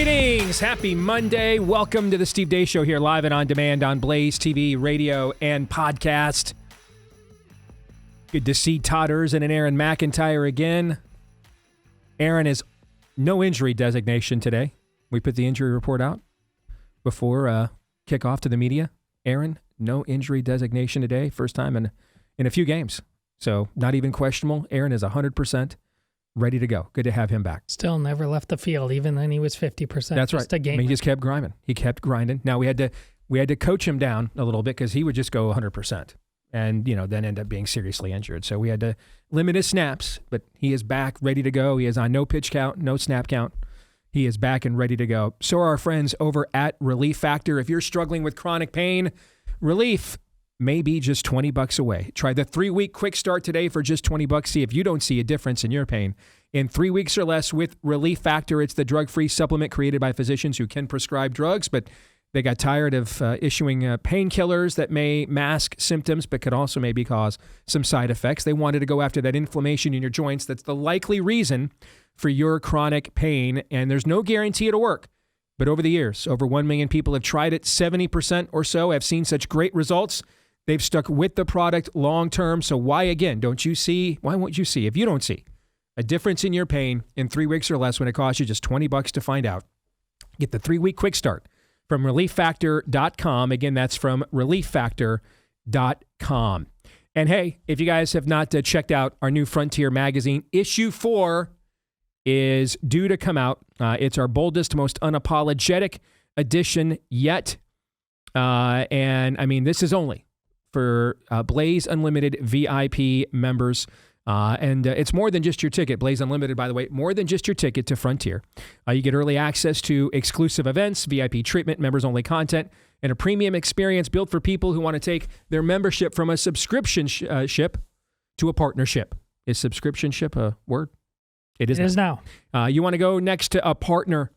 Greetings. Happy Monday. Welcome to the Steve Deace Show here live and on demand on Blaze TV, radio, and podcast. Good to see Todd Erzin and Aaron McIntyre again. Aaron is no injury designation today. We put the injury report out before kickoff to the media. Aaron, no injury designation today. First time in a few games. So not even questionable. Aaron is 100% ready to go. Good to have him back. Still never left the field, even when he was 50%. That's right. A game. I mean, he just kept grinding. He kept grinding. Now we had to coach him down a little bit because he would just go 100% and then end up being seriously injured. So we had to limit his snaps, but he is back, ready to go. He is on no pitch count, no snap count. He is back and ready to go. So are our friends over at Relief Factor. If you're struggling with chronic pain, relief may be just $20 away. Try the 3-week quick start today for just $20. See if you don't see a difference in your pain in 3 weeks or less with Relief Factor. It's the drug-free supplement created by physicians who can prescribe drugs, but they got tired of issuing painkillers that may mask symptoms but could also maybe cause some side effects. They wanted to go after that inflammation in your joints. That's the likely reason for your chronic pain, and there's no guarantee it'll work. But over the years, over 1 million people have tried it. 70% or so have seen such great results. They've stuck with the product long term. So why won't you see, if you don't see a difference in your pain in 3 weeks or less when it costs you just $20 to find out? Get the 3-week quick start from relieffactor.com. Again, that's from relieffactor.com. And hey, if you guys have not checked out our new Frontier magazine, issue 4 is due to come out. It's our boldest, most unapologetic edition yet. And I mean, this is only for Blaze Unlimited VIP members. And it's more than just your ticket. Blaze Unlimited, by the way, more than just your ticket to Frontier. You get early access to exclusive events, VIP treatment, members-only content, and a premium experience built for people who want to take their membership from a subscription ship to a partnership. Is subscription ship a word? It is now. You want to go next to a partner.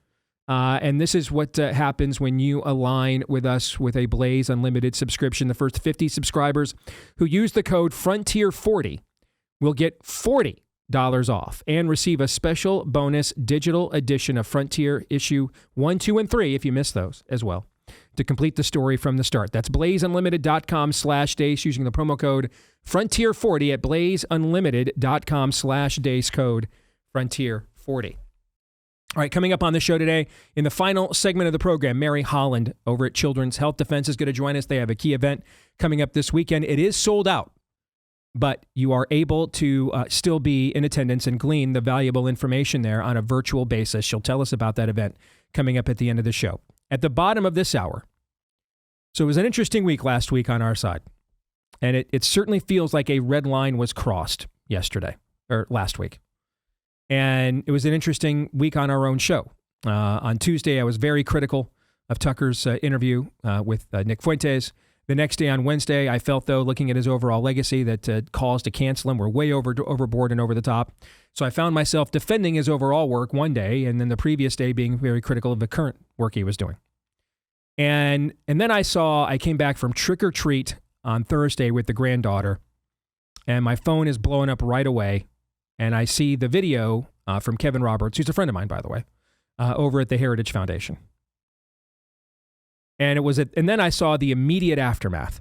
And this is what happens when you align with us with a Blaze Unlimited subscription. The first 50 subscribers who use the code Frontier40 will get $40 off and receive a special bonus digital edition of Frontier issue 1, 2, and 3, if you missed those as well, to complete the story from the start. That's blazeunlimited.com/Deace using the promo code Frontier40 at blazeunlimited.com/Deace, code Frontier40. All right, coming up on the show today, in the final segment of the program, Mary Holland over at Children's Health Defense is going to join us. They have a key event coming up this weekend. It is sold out, but you are able to still be in attendance and glean the valuable information there on a virtual basis. She'll tell us about that event coming up at the end of the show. At the bottom of this hour, so it was an interesting week last week on our side, and it certainly feels like a red line was crossed last week. And it was an interesting week on our own show. On Tuesday, I was very critical of Tucker's interview with Nick Fuentes. The next day, on Wednesday, I felt, though, looking at his overall legacy, that calls to cancel him were way overboard and over the top. So I found myself defending his overall work one day, and then the previous day being very critical of the current work he was doing. And then I came back from trick or treat on Thursday with the granddaughter, and my phone is blowing up right away. And I see the video from Kevin Roberts, who's a friend of mine, by the way, over at the Heritage Foundation. And and then I saw the immediate aftermath.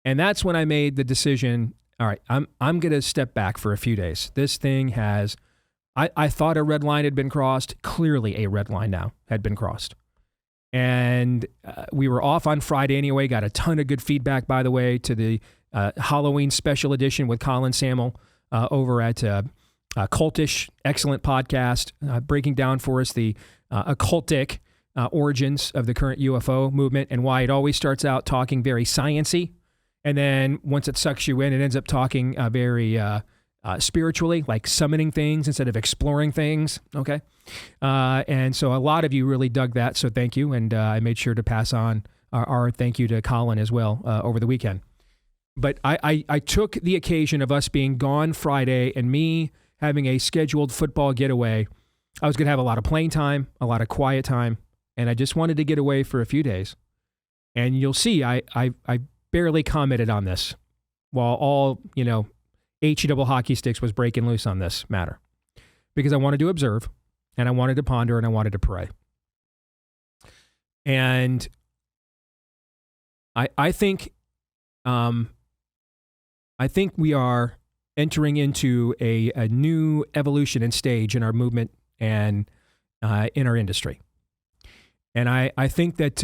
And that's when I made the decision, all right, I'm going to step back for a few days. This thing I thought a red line had been crossed. Clearly a red line now had been crossed. And we were off on Friday anyway, got a ton of good feedback, by the way, to the Halloween special edition with Colin Samuel over at Cultish, excellent podcast, breaking down for us the occultic origins of the current UFO movement and why it always starts out talking very science-y. And then once it sucks you in, it ends up talking very spiritually, like summoning things instead of exploring things. Okay. And so a lot of you really dug that. So thank you. And I made sure to pass on our thank you to Colin as well over the weekend. But I took the occasion of us being gone Friday and me having a scheduled football getaway. I was going to have a lot of playing time, a lot of quiet time, and I just wanted to get away for a few days. And you'll see, I barely commented on this while all, HE double hockey sticks was breaking loose on this matter. Because I wanted to observe, and I wanted to ponder, and I wanted to pray. And I think we are entering into a new evolution and stage in our movement and in our industry. And I think that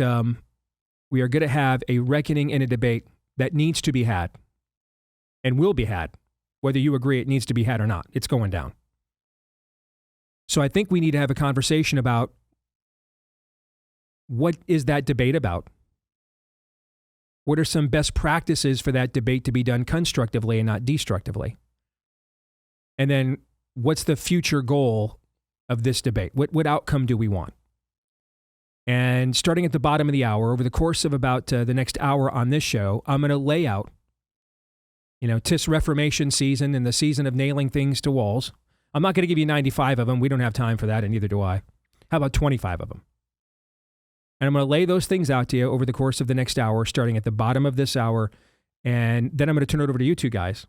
we are going to have a reckoning and a debate that needs to be had and will be had, whether you agree it needs to be had or not. It's going down. So I think we need to have a conversation about what is that debate about? What are some best practices for that debate to be done constructively and not destructively? And then what's the future goal of this debate? What outcome do we want? And starting at the bottom of the hour, over the course of about the next hour on this show, I'm going to lay out, 'tis Reformation season and the season of nailing things to walls. I'm not going to give you 95 of them. We don't have time for that, and neither do I. How about 25 of them? And I'm going to lay those things out to you over the course of the next hour, starting at the bottom of this hour. And then I'm going to turn it over to you two guys.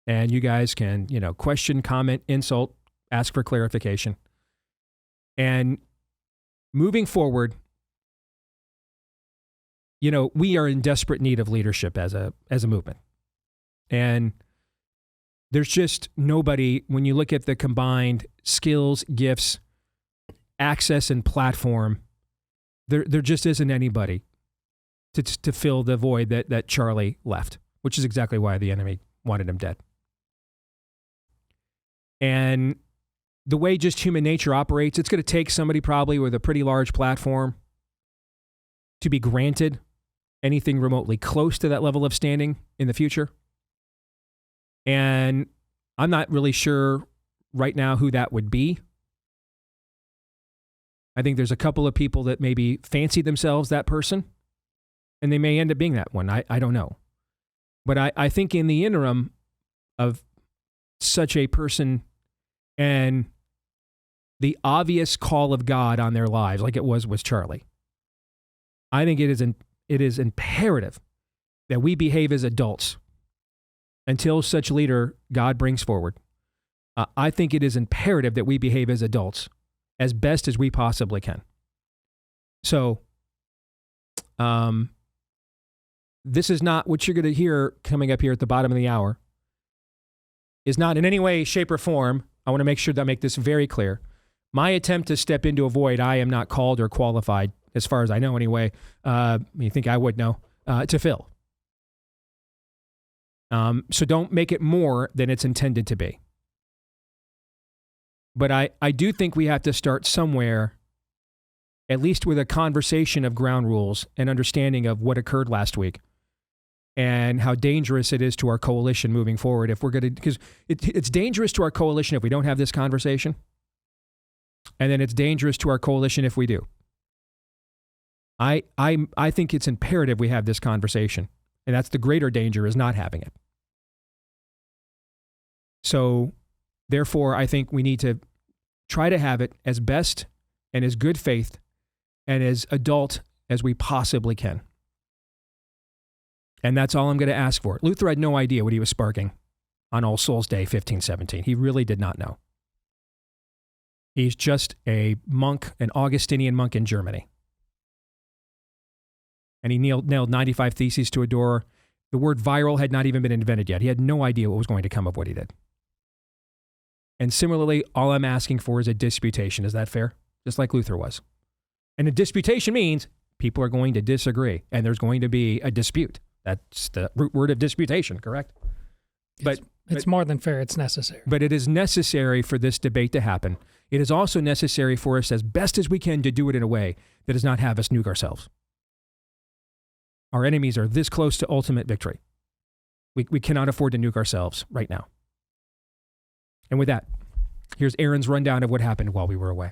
And you guys can, question, comment, insult, ask for clarification. And moving forward, we are in desperate need of leadership as a movement. And there's just nobody, when you look at the combined skills, gifts, access, and platform, there just isn't anybody to fill the void that Charlie left, which is exactly why the enemy wanted him dead. And the way just human nature operates, it's going to take somebody probably with a pretty large platform to be granted anything remotely close to that level of standing in the future. And I'm not really sure right now who that would be. I think there's a couple of people that maybe fancy themselves that person, and they may end up being that one. I don't know. But I think in the interim of such a person and the obvious call of God on their lives, like it was with Charlie, I think it is imperative that we behave as adults until such leader God brings forward. I think it is imperative that we behave as adults as best as we possibly can. So, this is not what you're going to hear coming up here at the bottom of the hour. Is not in any way, shape, or form. I want to make sure that I make this very clear. My attempt to step into a void I am not called or qualified, as far as I know anyway, you think I would know, to fill. So don't make it more than it's intended to be. But I do think we have to start somewhere, at least with a conversation of ground rules and understanding of what occurred last week and how dangerous it is to our coalition moving forward. If we're going to, because it's dangerous to our coalition if we don't have this conversation. And then it's dangerous to our coalition if we do. I think it's imperative we have this conversation. And that's the greater danger, is not having it. So, therefore, I think we need to try to have it as best and as good faith and as adult as we possibly can. And that's all I'm going to ask for. Luther had no idea what he was sparking on All Souls Day 1517. He really did not know. He's just a monk, an Augustinian monk in Germany. And he nailed 95 theses to a door. The word viral had not even been invented yet. He had no idea what was going to come of what he did. And similarly, all I'm asking for is a disputation. Is that fair? Just like Luther was. And a disputation means people are going to disagree, and there's going to be a dispute. That's the root word of disputation, correct? But it's more than fair. It's necessary. But it is necessary for this debate to happen. It is also necessary for us, as best as we can, to do it in a way that does not have us nuke ourselves. Our enemies are this close to ultimate victory. We cannot afford to nuke ourselves right now. And with that, here's Aaron's rundown of what happened while we were away.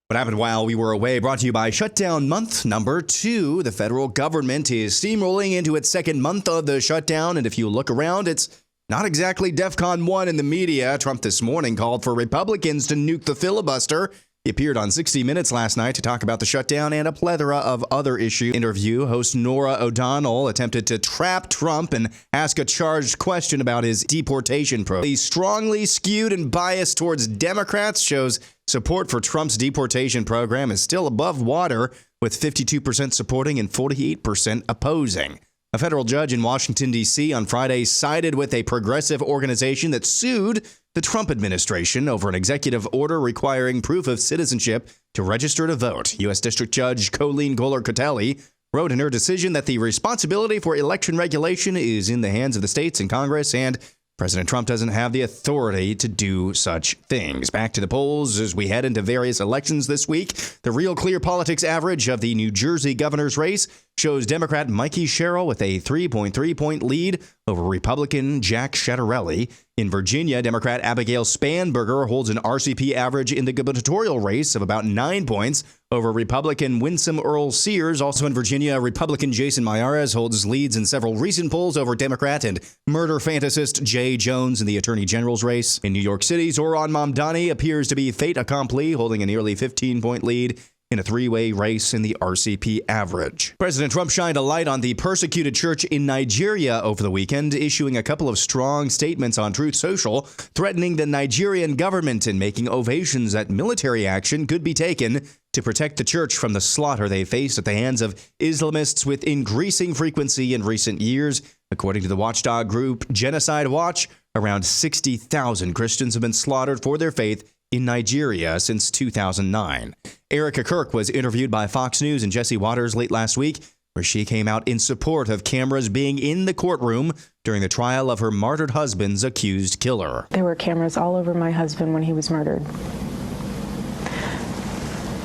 What happened while we were away, brought to you by Shutdown Month number 2. The federal government is steamrolling into its second month of the shutdown, and if you look around, it's not exactly DEFCON 1 in the media. Trump this morning called for Republicans to nuke the filibuster. He appeared on 60 Minutes last night to talk about the shutdown and a plethora of other issues. Interview host Norah O'Donnell attempted to trap Trump and ask a charged question about his deportation program. He's strongly skewed and biased towards Democrats, shows support for Trump's deportation program is still above water, with 52% supporting and 48% opposing. A federal judge in Washington, D.C. on Friday sided with a progressive organization that sued the Trump administration over an executive order requiring proof of citizenship to register to vote. U.S. District Judge Colleen Goller-Cotelli wrote in her decision that the responsibility for election regulation is in the hands of the states and Congress, and President Trump doesn't have the authority to do such things. Back to the polls as we head into various elections this week. The Real Clear Politics average of the New Jersey governor's race shows Democrat Mikey Sherrill with a 3.3-point lead over Republican Jack Ciattarelli. In Virginia, Democrat Abigail Spanberger holds an RCP average in the gubernatorial race of about 9 points over Republican Winsome Earl Sears. Also in Virginia, Republican Jason Miyares holds leads in several recent polls over Democrat and murder fantasist Jay Jones in the Attorney General's race. In New York City, Zohran Mamdani appears to be fait accompli, holding a nearly 15-point lead in a three-way race in the RCP average. President Trump shined a light on the persecuted church in Nigeria over the weekend, issuing a couple of strong statements on Truth Social, threatening the Nigerian government and making ovations that military action could be taken to protect the church from the slaughter they faced at the hands of Islamists with increasing frequency in recent years. According to the watchdog group Genocide Watch, around 60,000 Christians have been slaughtered for their faith in Nigeria since 2009. Erica Kirk was interviewed by Fox News and Jesse Waters late last week, where she came out in support of cameras being in the courtroom during the trial of her martyred husband's accused killer. There were cameras all over my husband when he was murdered.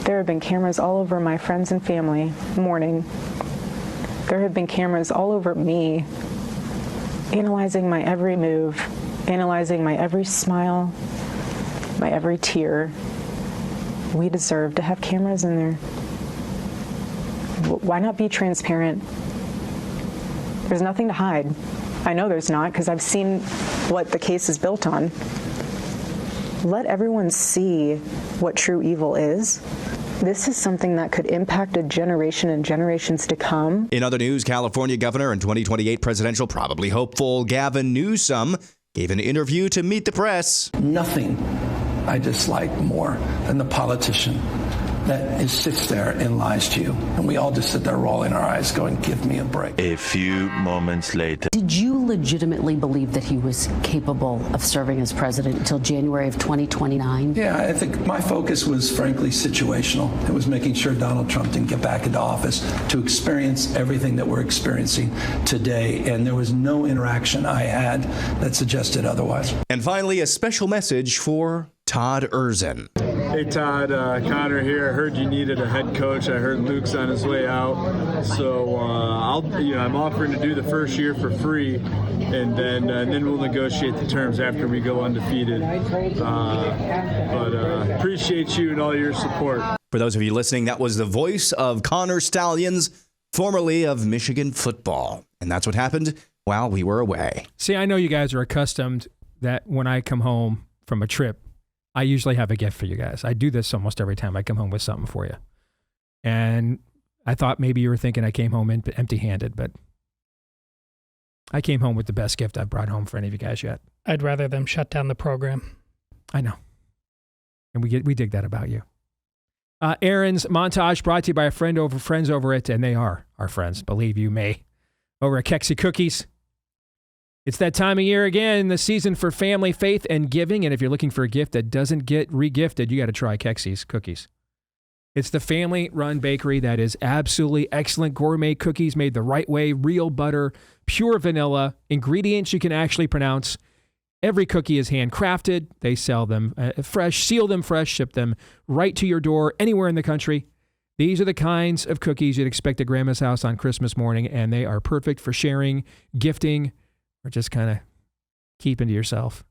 There have been cameras all over my friends and family mourning. There have been cameras all over me, analyzing my every move, analyzing my every smile, my every tear. We deserve to have cameras in there. Why not be transparent? There's nothing to hide. I know there's not, because I've seen what the case is built on. Let everyone see what true evil is. This is something that could impact a generation and generations to come. In other news, California governor and 2028 presidential probably hopeful Gavin Newsom gave an interview to Meet the Press. Nothing I dislike more than the politician that sits there and lies to you. And we all just sit there rolling our eyes going, give me a break. A few moments later. Did you legitimately believe that he was capable of serving as president until January of 2029? Yeah, I think my focus was frankly situational. It was making sure Donald Trump didn't get back into office to experience everything that we're experiencing today. And there was no interaction I had that suggested otherwise. And finally, a special message for Todd Erzin. Hey Todd, Connor here. I heard you needed a head coach. I heard Luke's on his way out, so I'm offering to do the first year for free, and then we'll negotiate the terms after we go undefeated. But appreciate you and all your support. For those of you listening, that was the voice of Connor Stallions, formerly of Michigan football, and that's what happened while we were away. See, I know you guys are accustomed that when I come home from a trip, I usually have a gift for you guys. I do this almost every time I come home with something for you. And I thought maybe you were thinking I came home empty-handed, but I came home with the best gift I've brought home for any of you guys yet. I'd rather them shut down the program. I know. And we dig that about you. Aaron's montage brought to you by friends over at, and they are our friends, believe you may, over at Kexi Cookies. It's that time of year again, the season for family, faith, and giving. And if you're looking for a gift that doesn't get regifted, you got to try Kexi's Cookies. It's the family-run bakery that is absolutely excellent gourmet cookies made the right way, real butter, pure vanilla, ingredients you can actually pronounce. Every cookie is handcrafted. They sell them fresh, seal them fresh, ship them right to your door anywhere in the country. These are the kinds of cookies you'd expect at Grandma's house on Christmas morning, and they are perfect for sharing, gifting, or just kind of keeping to yourself.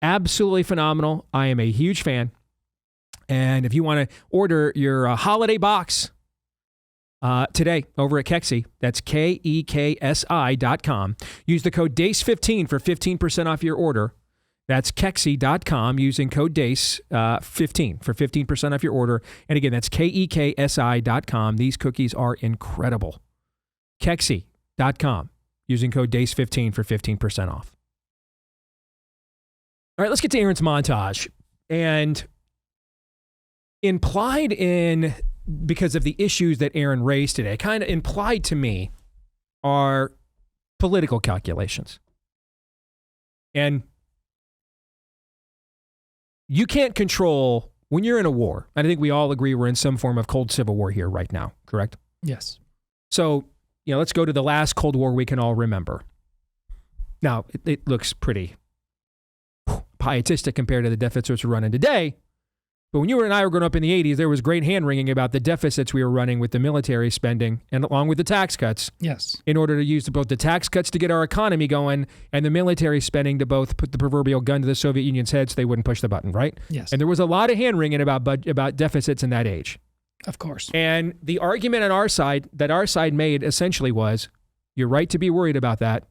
Absolutely phenomenal. I am a huge fan. And if you want to order your holiday box today over at Kexi, that's KEKSI.com. Use the code DACE15 for 15% off your order. That's keksi.com using code Deace 15 for 15% off your order. And again, that's keksi.com. These cookies are incredible. Keksi.com using code Deace 15 for 15% off. All right, let's get to Aaron's montage. And implied in, because of the issues that Aaron raised today, kind of implied to me are political calculations. And you can't control, when you're in a war, and I think we all agree we're in some form of cold civil war here right now, correct? Yes. So, let's go to the last Cold War we can all remember. Now, it looks pretty pietistic compared to the deficits we're running today. But when you and I were growing up in the 80s, there was great hand-wringing about the deficits we were running with the military spending and along with the tax cuts. Yes. In order to use both the tax cuts to get our economy going and the military spending to both put the proverbial gun to the Soviet Union's head so they wouldn't push the button, right? Yes. And there was a lot of hand-wringing about deficits in that age. Of course. And the argument on our side that our side made essentially was, you're right to be worried about that.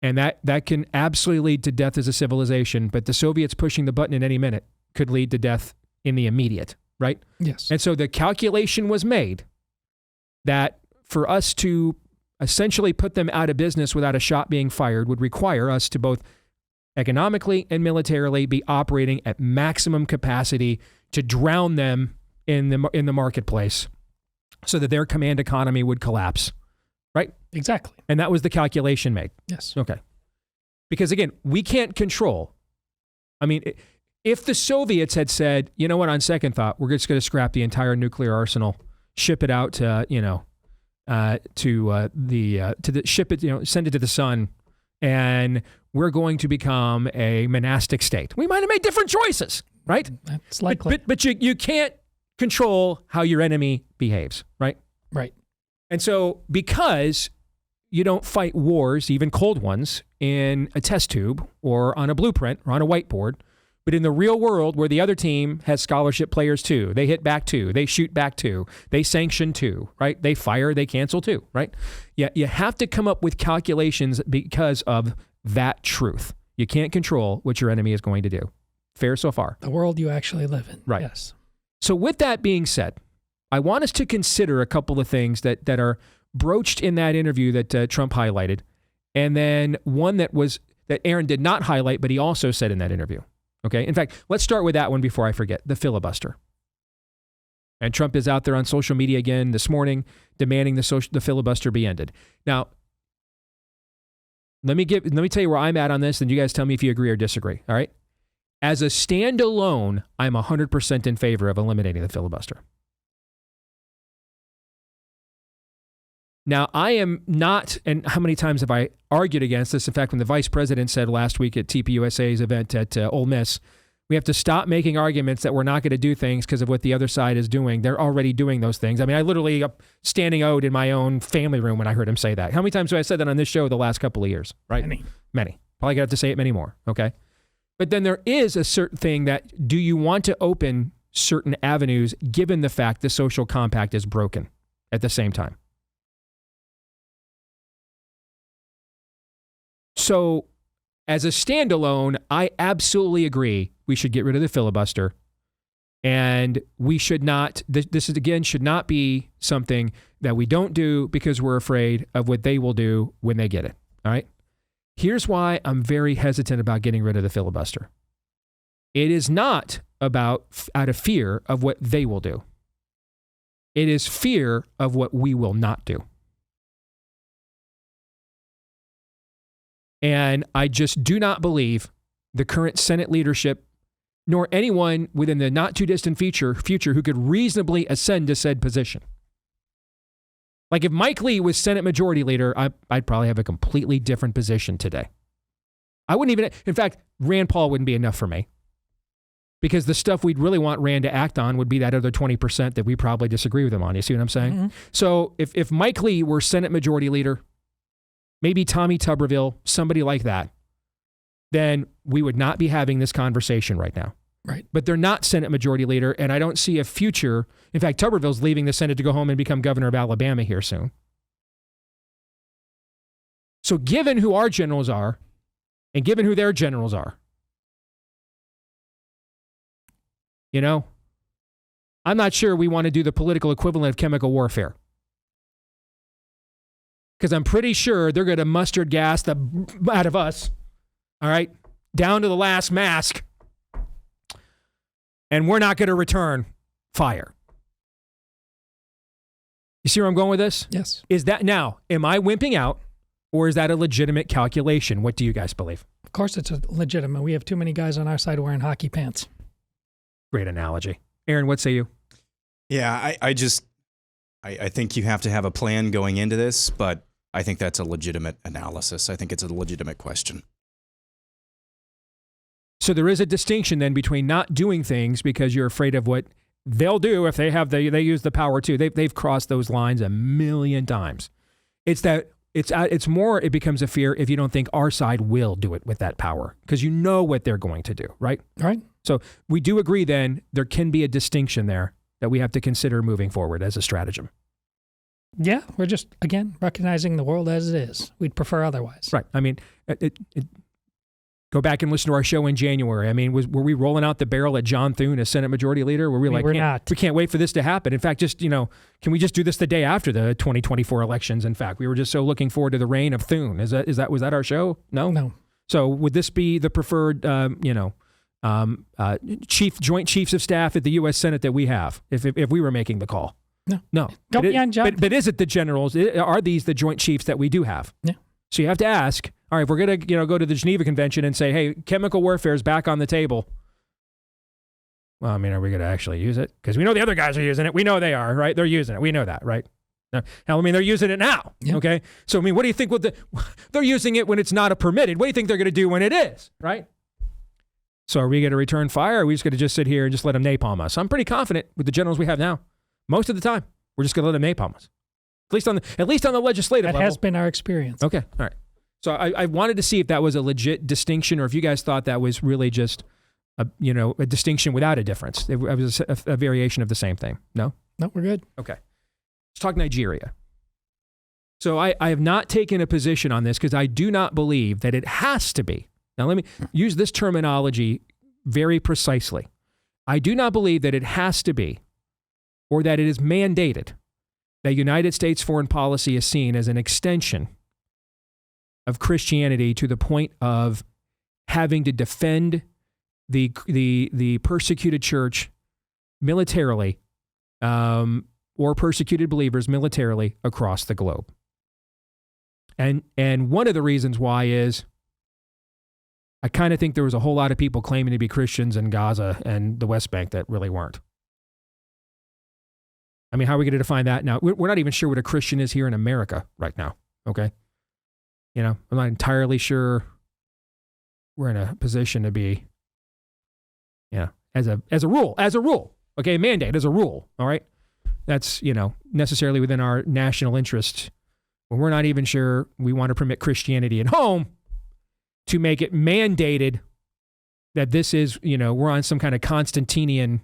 And that can absolutely lead to death as a civilization. But the Soviets pushing the button in any minute could lead to death in the immediate, right? Yes. And so the calculation was made that for us to essentially put them out of business without a shot being fired would require us to both economically and militarily be operating at maximum capacity to drown them in the marketplace so that their command economy would collapse, right? Exactly. And that was the calculation made. Yes. Okay. Because again, we can't control. I mean, if the Soviets had said, you know what, on second thought, we're just going to scrap the entire nuclear arsenal, ship it out to, send it to the sun, and we're going to become a monastic state. We might have made different choices, right? That's likely. But you can't control how your enemy behaves, right? Right. And so because you don't fight wars, even cold ones, in a test tube or on a blueprint or on a whiteboard, but in the real world where the other team has scholarship players too, they hit back too, they shoot back too, they sanction too, right? They fire, they cancel too, right? Yeah, you have to come up with calculations because of that truth. You can't control what your enemy is going to do. Fair so far? The world you actually live in. Right. Yes. So with that being said, I want us to consider a couple of things that are broached in that interview that Trump highlighted, and then one that Aaron did not highlight, but he also said in that interview. Okay. In fact, let's start with that one before I forget, the filibuster. And Trump is out there on social media again this morning demanding the filibuster be ended. Now, let me tell you where I'm at on this, and you guys tell me if you agree or disagree. All right. As a standalone, I'm 100% in favor of eliminating the filibuster. Now, I am not, and how many times have I argued against this? In fact, when the vice president said last week at TPUSA's event at Ole Miss, we have to stop making arguments that we're not going to do things because of what the other side is doing. They're already doing those things. I mean, I literally standing out in my own family room when I heard him say that. How many times have I said that on this show the last couple of years, right? Many. Probably going to have to say it many more, okay? But then there is a certain thing that, do you want to open certain avenues given the fact the social compact is broken at the same time? So as a standalone, I absolutely agree we should get rid of the filibuster. And we should not, this is again, should not be something that we don't do because we're afraid of what they will do when they get it. All right. Here's why I'm very hesitant about getting rid of the filibuster. It is not about out of fear of what they will do. It is fear of what we will not do. And I just do not believe the current Senate leadership, nor anyone within the not too distant future who could reasonably ascend to said position. Like if Mike Lee was Senate Majority Leader, I'd probably have a completely different position today. I wouldn't even, in fact, Rand Paul wouldn't be enough for me. Because the stuff we'd really want Rand to act on would be that other 20% that we probably disagree with him on. You see what I'm saying? Mm-hmm. So if Mike Lee were Senate Majority Leader, maybe Tommy Tuberville, somebody like that, then we would not be having this conversation right now. Right. But they're not Senate Majority Leader, and I don't see a future. In fact, Tuberville's leaving the Senate to go home and become governor of Alabama here soon. So given who our generals are, and given who their generals are, You know, I'm not sure we want to do the political equivalent of chemical warfare. Because I'm pretty sure they're going to mustard gas the out of us, all right, down to the last mask, and we're not going to return fire. You see where I'm going with this? Yes. Is that now, am I wimping out, or is that a legitimate calculation? What do you guys believe? Of course it's a legitimate. We have too many guys on our side wearing hockey pants. Great analogy. Aaron, what say you? Yeah, I think you have to have a plan going into this, but I think that's a legitimate analysis. I think it's a legitimate question. So there is a distinction then between not doing things because you're afraid of what they'll do if they use the power too. They've crossed those lines a million times. It's that it's more it becomes a fear if you don't think our side will do it with that power because you know what they're going to do, right? Right. So we do agree then there can be a distinction there that we have to consider moving forward as a stratagem. Yeah, we're just, again, recognizing the world as it is. We'd prefer otherwise. Right. I mean, go back and listen to our show in January. I mean, were we rolling out the barrel at John Thune as Senate Majority Leader? Were we like, we can't wait for this to happen? In fact, just, can we just do this the day after the 2024 elections? In fact, we were just so looking forward to the reign of Thune. Was that our show? No? No. So would this be the preferred, joint chiefs of staff at the U.S. Senate that we have if we were making the call? No. Go beyond John. But is it the generals? Are these the joint chiefs that we do have? Yeah. So you have to ask, all right, if we're going to go to the Geneva Convention and say, hey, chemical warfare is back on the table. Well, I mean, are we going to actually use it? Because we know the other guys are using it. We know they are, right? They're using it. We know that, right? Hell, I mean, they're using it now, okay? So, I mean, what do you think they're using it when it's not permitted? What do you think they're going to do when it is, right? So are we going to return fire, or are we just going to just sit here and just let them napalm us? I'm pretty confident with the generals we have now. Most of the time, we're just going to let them napalm us. At least on the legislative level. That has been our experience. Okay, all right. So I wanted to see if that was a legit distinction, or if you guys thought that was really just a distinction without a difference. It was a variation of the same thing. No? No, we're good. Okay. Let's talk Nigeria. So I have not taken a position on this because I do not believe that it has to be. Now, let me use this terminology very precisely. I do not believe that it has to be, or that it is mandated, that United States foreign policy is seen as an extension of Christianity to the point of having to defend the persecuted church militarily, or persecuted believers militarily across the globe. And one of the reasons why is I kind of think there was a whole lot of people claiming to be Christians in Gaza and the West Bank that really weren't. I mean, how are we going to define that now? We're not even sure what a Christian is here in America right now, okay? I'm not entirely sure we're in a position to be, as a rule, okay, mandate as a rule, all right? That's, necessarily within our national interest. When we're not even sure we want to permit Christianity at home, to make it mandated that this is, we're on some kind of Constantinian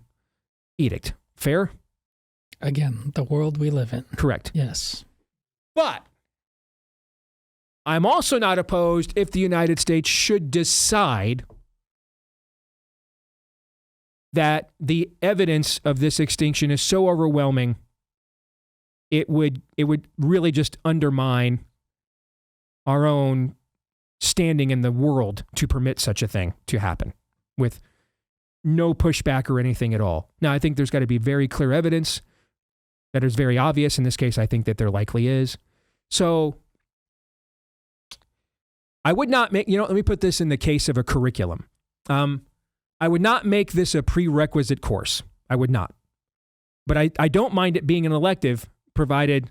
edict. Fair? Again, the world we live in. Correct. Yes. But I'm also not opposed if the United States should decide that the evidence of this extinction is so overwhelming, it would really just undermine our own standing in the world to permit such a thing to happen with no pushback or anything at all. Now, I think there's got to be very clear evidence that is very obvious. In this case, I think that there likely is. So I would not make, let me put this in the case of a curriculum. I would not make this a prerequisite course. I would not. But I don't mind it being an elective, provided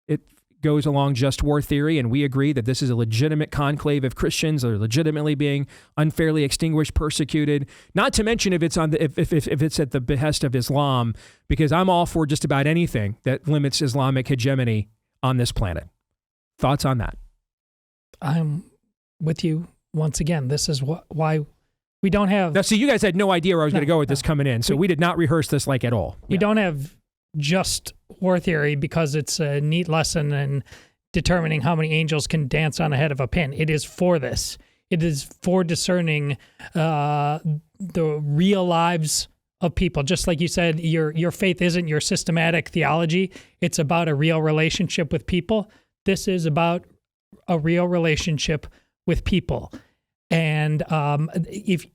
it goes along just war theory, and we agree that this is a legitimate conclave of Christians that are legitimately being unfairly extinguished, persecuted. Not to mention if it's if it's at the behest of Islam, because I'm all for just about anything that limits Islamic hegemony on this planet. Thoughts on that? I'm with you once again. This is why we don't have. Now, see, you guys had no idea where I was going to go with this coming in, so we did not rehearse this like at all. We don't have just war theory because it's a neat lesson in determining how many angels can dance on the head of a pin. It is for this. It is for discerning the real lives of people. Just like you said, your faith isn't your systematic theology. It's about a real relationship with people. This is about a real relationship with people. And if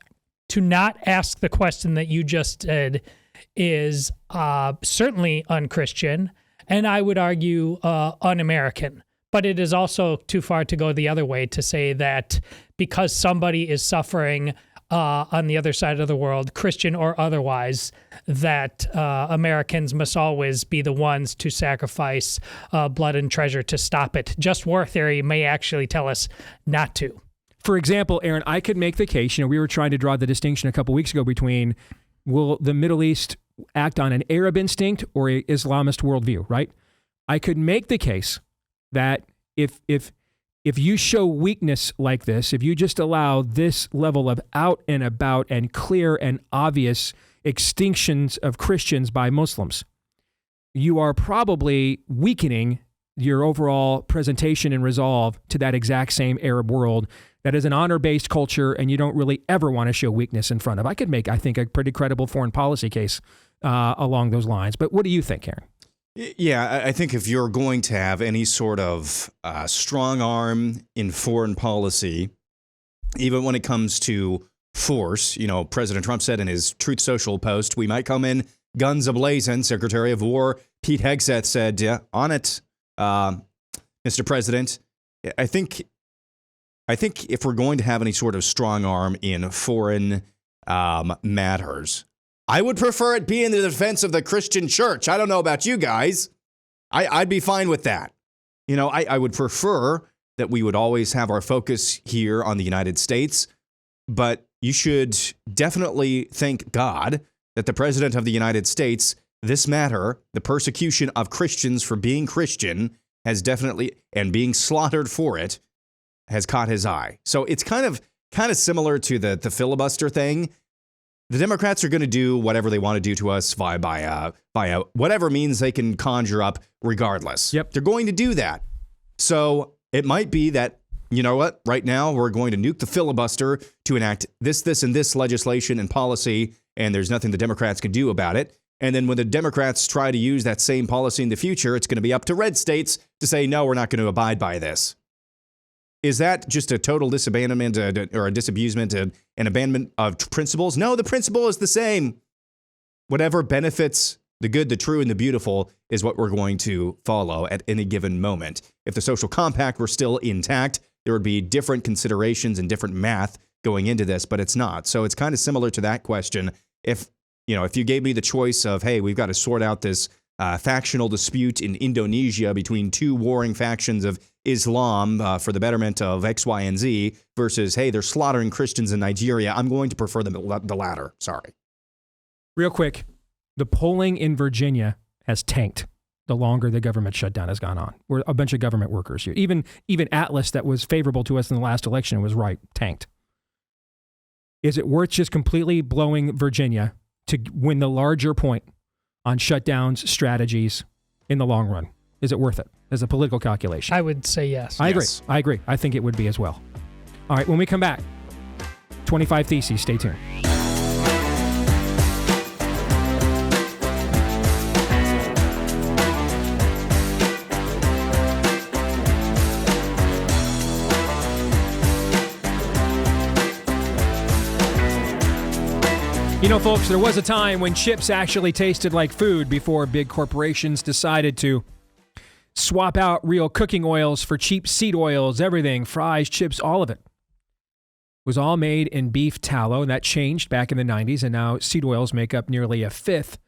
to not ask the question that you just did is certainly unchristian, and I would argue un-American. But it is also too far to go the other way to say that because somebody is suffering on the other side of the world, Christian or otherwise, that Americans must always be the ones to sacrifice blood and treasure to stop it. Just war theory may actually tell us not to. For example, Aaron, I could make the case, we were trying to draw the distinction a couple weeks ago between will the Middle East act on an Arab instinct or an Islamist worldview, right? I could make the case that if you show weakness like this, if you just allow this level of out and about and clear and obvious extinctions of Christians by Muslims, you are probably weakening your overall presentation and resolve to that exact same Arab world that is an honor-based culture and you don't really ever want to show weakness in front of. I could make, I think, a pretty credible foreign policy case along those lines. But what do you think, Aaron? Yeah, I think if you're going to have any sort of strong arm in foreign policy, even when it comes to force, President Trump said in his Truth Social post, we might come in guns a-blazing. Secretary of War Pete Hegseth said, yeah, on it, Mr. President. I think if we're going to have any sort of strong arm in foreign matters, I would prefer it be in the defense of the Christian church. I don't know about you guys. I'd be fine with that. I would prefer that we would always have our focus here on the United States, but you should definitely thank God that the President of the United States, this matter, the persecution of Christians for being Christian, has definitely, and being slaughtered for it, has caught his eye. So it's kind of similar to the filibuster thing. The Democrats are going to do whatever they want to do to us via whatever means they can conjure up regardless. Yep. They're going to do that. So it might be that, you know what, right now we're going to nuke the filibuster to enact this, and this legislation and policy, and there's nothing the Democrats can do about it. And then when the Democrats try to use that same policy in the future, it's going to be up to red states to say, no, we're not going to abide by this. Is that just a total disabandonment or a disabusement, an abandonment of principles? No, the principle is the same. Whatever benefits the good, the true, and the beautiful is what we're going to follow at any given moment. If the social compact were still intact, there would be different considerations and different math going into this, but it's not. So it's kind of similar to that question. If you gave me the choice of, hey, we've got to sort out this factional dispute in Indonesia between two warring factions of Islam for the betterment of X, Y, and Z versus, hey, they're slaughtering Christians in Nigeria, I'm going to prefer the latter. Sorry. Real quick, the polling in Virginia has tanked the longer the government shutdown has gone on. We're a bunch of government workers here. Even Atlas, that was favorable to us in the last election, was right, tanked. Is it worth just completely blowing Virginia to win the larger point on shutdowns, strategies in the long run? Is it worth it as a political calculation? I would say yes. I agree. I think it would be as well. All right, when we come back, 25 Theses. Stay tuned. Folks, there was a time when chips actually tasted like food before big corporations decided to swap out real cooking oils for cheap seed oils, everything, fries, chips, all of it. It was all made in beef tallow, and that changed back in the 90s, and now seed oils make up nearly a fifth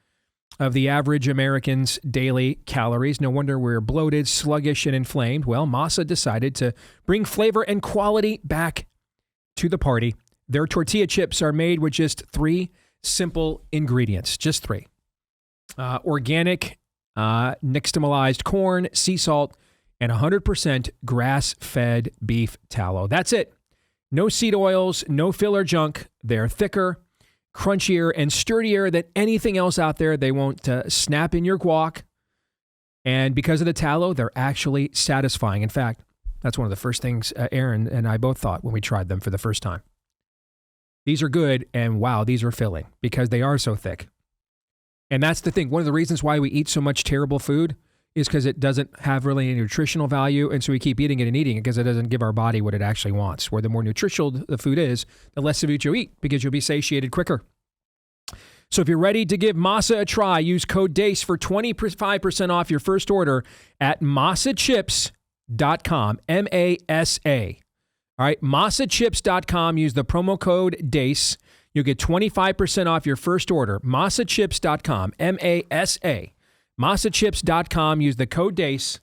of the average American's daily calories. No wonder we're bloated, sluggish, and inflamed. Well, MAHA decided to bring flavor and quality back to the party. Their tortilla chips are made with just 3 simple ingredients, just 3. Organic, nixtamalized corn, sea salt, and 100% grass-fed beef tallow. That's it. No seed oils, no filler junk. They're thicker, crunchier, and sturdier than anything else out there. They won't snap in your guac. And because of the tallow, they're actually satisfying. In fact, that's one of the first things Aaron and I both thought when we tried them for the first time. These are good, and wow, these are filling because they are so thick. And that's the thing. One of the reasons why we eat so much terrible food is because it doesn't have really any nutritional value, and so we keep eating it and eating it because it doesn't give our body what it actually wants. Where the more nutritional the food is, the less of it you'll eat because you'll be satiated quicker. So if you're ready to give MAHA a try, use code DACE for 25% off your first order at mahachips.com, M-A-S-A. All right, mahachips.com. Use the promo code DACE. You'll get 25% off your first order. mahachips.com, M-A-S-A. mahachips.com. Use the code DACE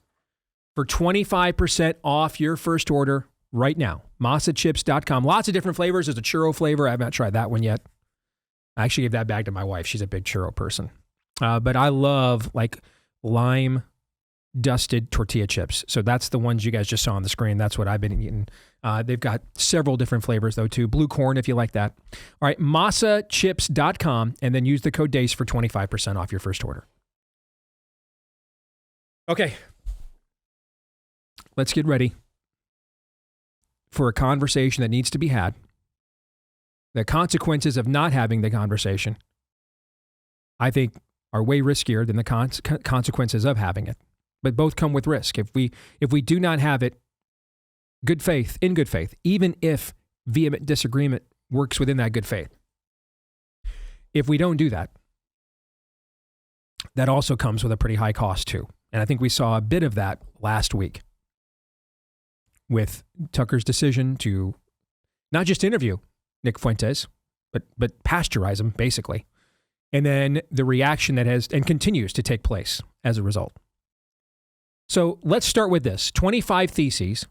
for 25% off your first order right now. mahachips.com. Lots of different flavors. There's a churro flavor. I have not tried that one yet. I actually gave that back to my wife. She's a big churro person. But I love like lime dusted tortilla chips. So that's the ones you guys just saw on the screen. That's what I've been eating. They've got several different flavors though too. Blue corn if you like that. All right, mahachips.com and then use the code DACE for 25% off your first order. Okay. Let's get ready for a conversation that needs to be had. The consequences of not having the conversation, I think, are way riskier than the consequences of having it. But both come with risk. If we do not have it, in good faith, even if vehement disagreement works within that good faith, if we don't do that, that also comes with a pretty high cost too. And I think we saw a bit of that last week with Tucker's decision to not just interview Nick Fuentes, but pasteurize him, basically. And then the reaction that has and continues to take place as a result. So let's start with this. 25 theses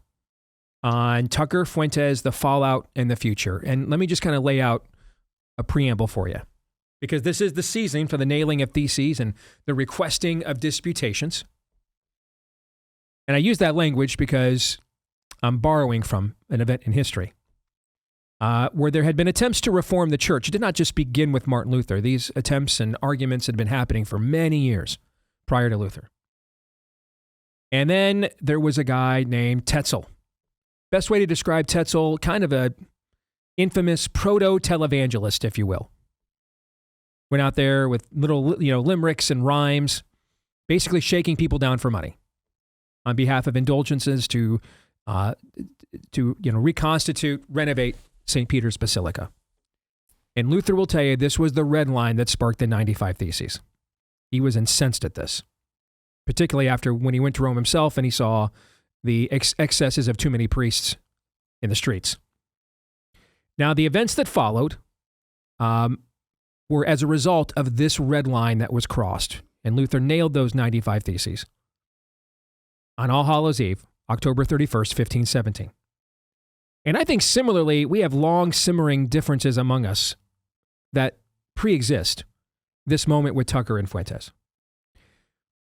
on Tucker, Fuentes, the fallout, and the future. And let me just kind of lay out a preamble for you. Because this is the season for the nailing of theses and the requesting of disputations. And I use that language because I'm borrowing from an event in history. Where there had been attempts to reform the church. It did not just begin with Martin Luther. These attempts and arguments had been happening for many years prior to Luther. And then there was a guy named Tetzel. Best way to describe Tetzel, kind of a infamous proto-televangelist, if you will. Went out there with little, limericks and rhymes, basically shaking people down for money on behalf of indulgences to reconstitute, renovate St. Peter's Basilica. And Luther will tell you this was the red line that sparked the 95 Theses. He was incensed at this, particularly after when he went to Rome himself and he saw the excesses of too many priests in the streets. Now, the events that followed were as a result of this red line that was crossed, and Luther nailed those 95 Theses on All Hallows Eve, October 31st, 1517. And I think similarly, we have long simmering differences among us that pre-exist this moment with Tucker and Fuentes.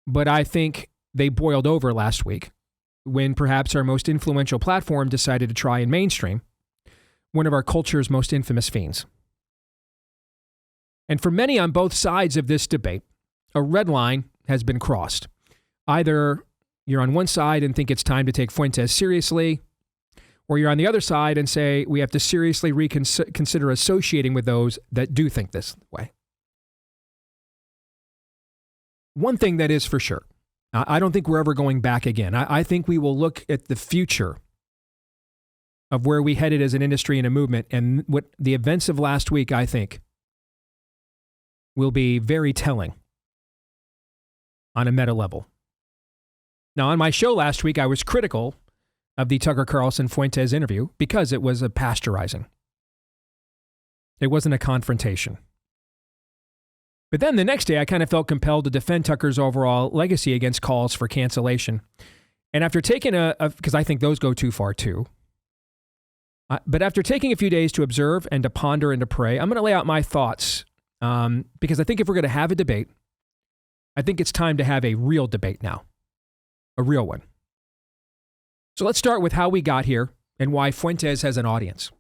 But I think they boiled over last week when perhaps our most influential platform decided to try and mainstream one of our culture's most infamous fiends. And for many on both sides of this debate, a red line has been crossed. Either you're on one side and think it's time to take Fuentes seriously, or you're on the other side and say we have to seriously consider associating with those that do think this way. One thing that is for sure, I don't think we're ever going back again. I think we will look at the future of where we headed as an industry and a movement, and what the events of last week, I think, will be very telling on a meta level. Now, on my show last week, I was critical of the Tucker Carlson Fuentes interview because it was a pasteurizing. It wasn't a confrontation. But then the next day, I kind of felt compelled to defend Tucker's overall legacy against calls for cancellation. And after taking because I think those go too far too. But after taking a few days to observe and to ponder and to pray, I'm going to lay out my thoughts because I think if we're going to have a debate, I think it's time to have a real debate now, a real one. So let's start with how we got here and why Fuentes has an audience.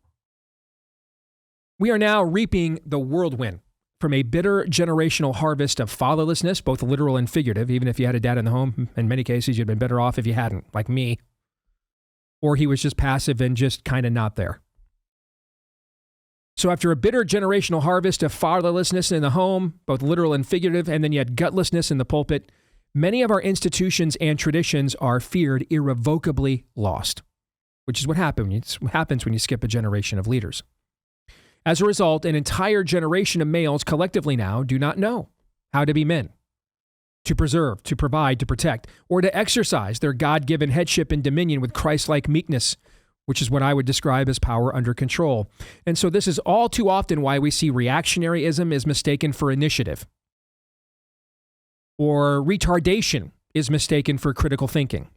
We are now reaping the whirlwind from a bitter generational harvest of fatherlessness, both literal and figurative. Even if you had a dad in the home, in many cases, you'd been better off if you hadn't, like me. Or he was just passive and just kind of not there. So after a bitter generational harvest of fatherlessness in the home, both literal and figurative, and then yet gutlessness in the pulpit, many of our institutions and traditions are feared irrevocably lost, which is what happens when you skip a generation of leaders. As a result, an entire generation of males collectively now do not know how to be men, to preserve, to provide, to protect, or to exercise their God-given headship and dominion with Christ-like meekness, which is what I would describe as power under control. And so this is all too often why we see reactionaryism is mistaken for initiative, or retardation is mistaken for critical thinking,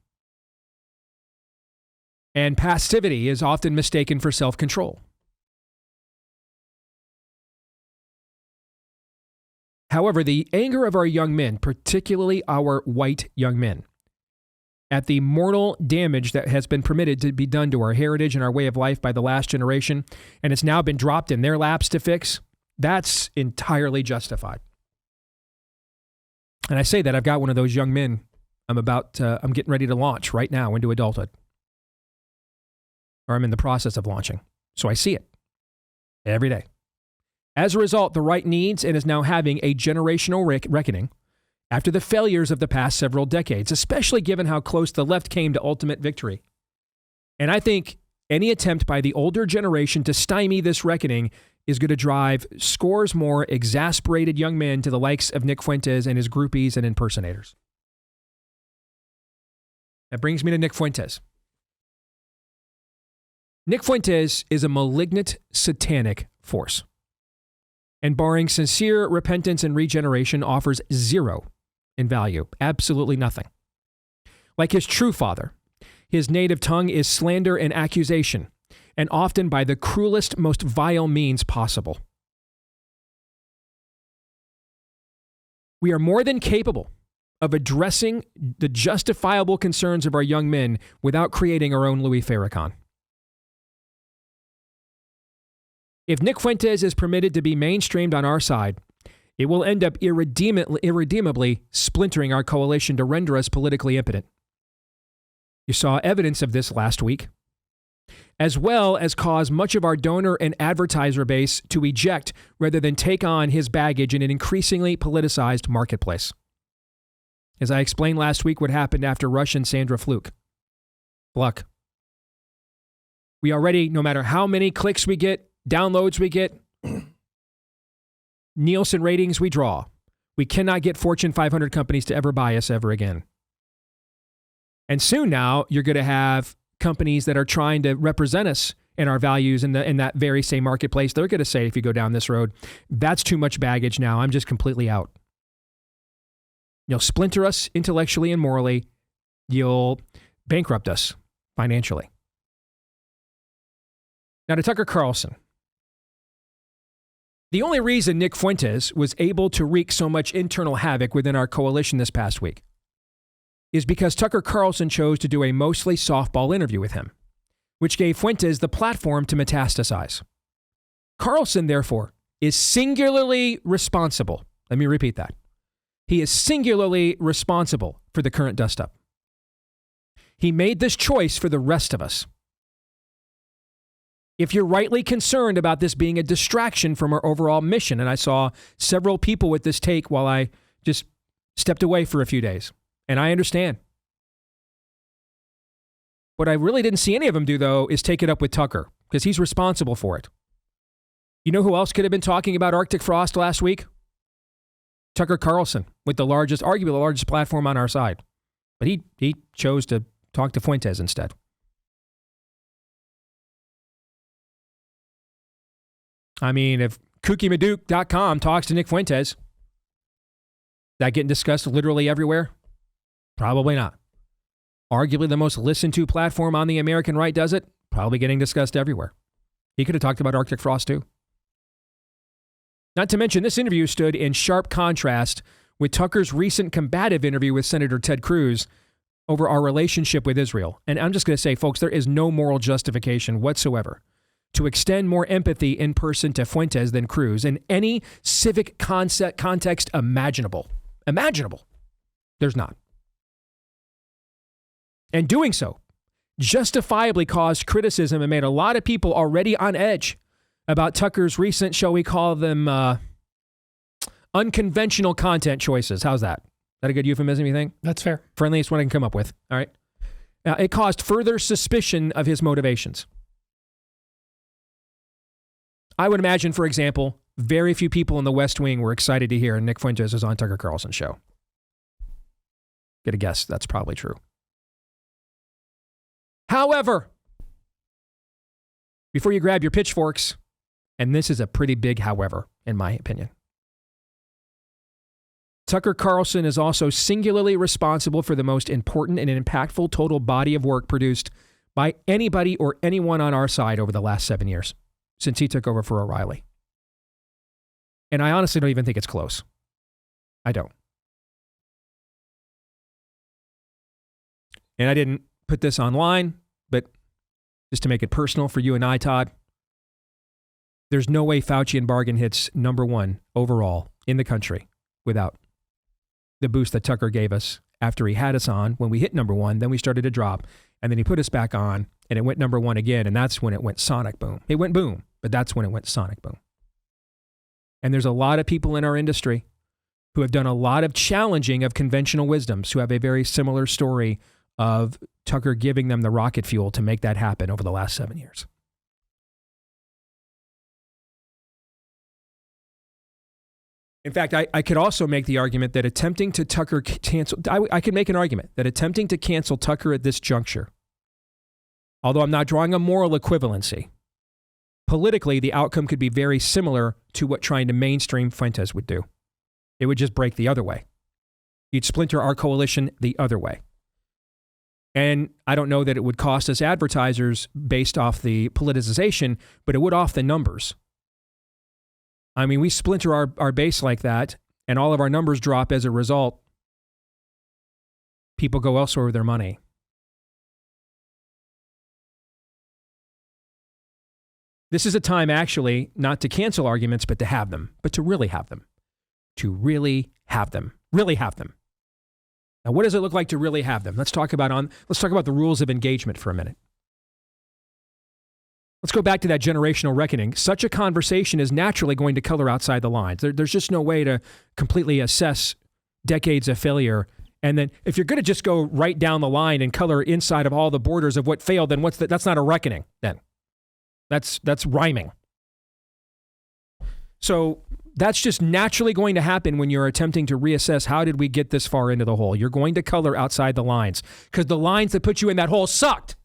and passivity is often mistaken for self-control. However, the anger of our young men, particularly our white young men, at the mortal damage that has been permitted to be done to our heritage and our way of life by the last generation, and it's now been dropped in their laps to fix, that's entirely justified. And I say that I've got one of those young men I'm getting ready to launch right now into adulthood. Or I'm in the process of launching. So I see it every day. As a result, the right needs and is now having a generational reckoning after the failures of the past several decades, especially given how close the left came to ultimate victory. And I think any attempt by the older generation to stymie this reckoning is going to drive scores more exasperated young men to the likes of Nick Fuentes and his groupies and impersonators. That brings me to Nick Fuentes. Nick Fuentes is a malignant, satanic force, and barring sincere repentance and regeneration, offers zero in value, absolutely nothing. Like his true father, his native tongue is slander and accusation, and often by the cruelest, most vile means possible. We are more than capable of addressing the justifiable concerns of our young men without creating our own Louis Farrakhan. If Nick Fuentes is permitted to be mainstreamed on our side, it will end up irredeemably splintering our coalition to render us politically impotent. You saw evidence of this last week, as well as cause much of our donor and advertiser base to eject rather than take on his baggage in an increasingly politicized marketplace. As I explained last week what happened after Rush and Sandra Fluke. We already, no matter how many clicks we get, downloads we get, Nielsen ratings we draw, we cannot get Fortune 500 companies to ever buy us ever again. And soon now, you're going to have companies that are trying to represent us and our values in that very same marketplace. They're going to say, if you go down this road, that's too much baggage now. I'm just completely out. You'll splinter us intellectually and morally. You'll bankrupt us financially. Now to Tucker Carlson. The only reason Nick Fuentes was able to wreak so much internal havoc within our coalition this past week is because Tucker Carlson chose to do a mostly softball interview with him, which gave Fuentes the platform to metastasize. Carlson, therefore, is singularly responsible. Let me repeat that. He is singularly responsible for the current dust-up. He made this choice for the rest of us. If you're rightly concerned about this being a distraction from our overall mission, and I saw several people with this take while I just stepped away for a few days, and I understand. What I really didn't see any of them do, though, is take it up with Tucker, because he's responsible for it. You know who else could have been talking about Arctic frost last week? Tucker Carlson, with arguably the largest platform on our side. But he chose to talk to Fuentes instead. I mean, if KookyMaduke.com talks to Nick Fuentes, is that getting discussed literally everywhere? Probably not. Arguably the most listened to platform on the American right does it? Probably getting discussed everywhere. He could have talked about Arctic frost too. Not to mention, this interview stood in sharp contrast with Tucker's recent combative interview with Senator Ted Cruz over our relationship with Israel. And I'm just going to say, folks, there is no moral justification whatsoever to extend more empathy in person to Fuentes than Cruz in any civic context imaginable. There's not. And doing so justifiably caused criticism and made a lot of people already on edge about Tucker's recent, shall we call them, unconventional content choices. How's that? Is that a good euphemism, you think? That's fair. Friendliest one I can come up with. All right. Now, it caused further suspicion of his motivations. I would imagine, for example, very few people in the West Wing were excited to hear Nick Fuentes was on Tucker Carlson's show. Get a guess, that's probably true. However, before you grab your pitchforks, and this is a pretty big however, in my opinion, Tucker Carlson is also singularly responsible for the most important and impactful total body of work produced by anybody or anyone on our side over the last 7 years, since he took over for O'Reilly. And I honestly don't even think it's close. I don't. And I didn't put this online, but just to make it personal for you and I, Todd, there's no way Fauci and Bargan hits number one overall in the country without the boost that Tucker gave us after he had us on. When we hit number one, then we started to drop, and then he put us back on, and it went number one again, and that's when it went sonic boom. It went boom, but that's when it went sonic boom. And there's a lot of people in our industry who have done a lot of challenging of conventional wisdoms, who have a very similar story of Tucker giving them the rocket fuel to make that happen over the last 7 years. In fact, I could also make the argument that attempting to Tucker cancel, I could make an argument that attempting to cancel Tucker at this juncture, although I'm not drawing a moral equivalency, politically, the outcome could be very similar to what trying to mainstream Fuentes would do. It would just break the other way. You'd splinter our coalition the other way. And I don't know that it would cost us advertisers based off the politicization, but it would off the numbers. I mean, we splinter our base like that, and all of our numbers drop as a result. People go elsewhere with their money. This is a time, actually, not to cancel arguments, but to have them, but to really have them. To really have them. Really have them. Now, what does it look like to really have them? Let's talk about the rules of engagement for a minute. Let's go back to that generational reckoning. Such a conversation is naturally going to color outside the lines. There's just no way to completely assess decades of failure. And then if you're going to just go right down the line and color inside of all the borders of what failed, then that's not a reckoning then. That's rhyming. So that's just naturally going to happen when you're attempting to reassess how did we get this far into the hole. You're going to color outside the lines because the lines that put you in that hole sucked.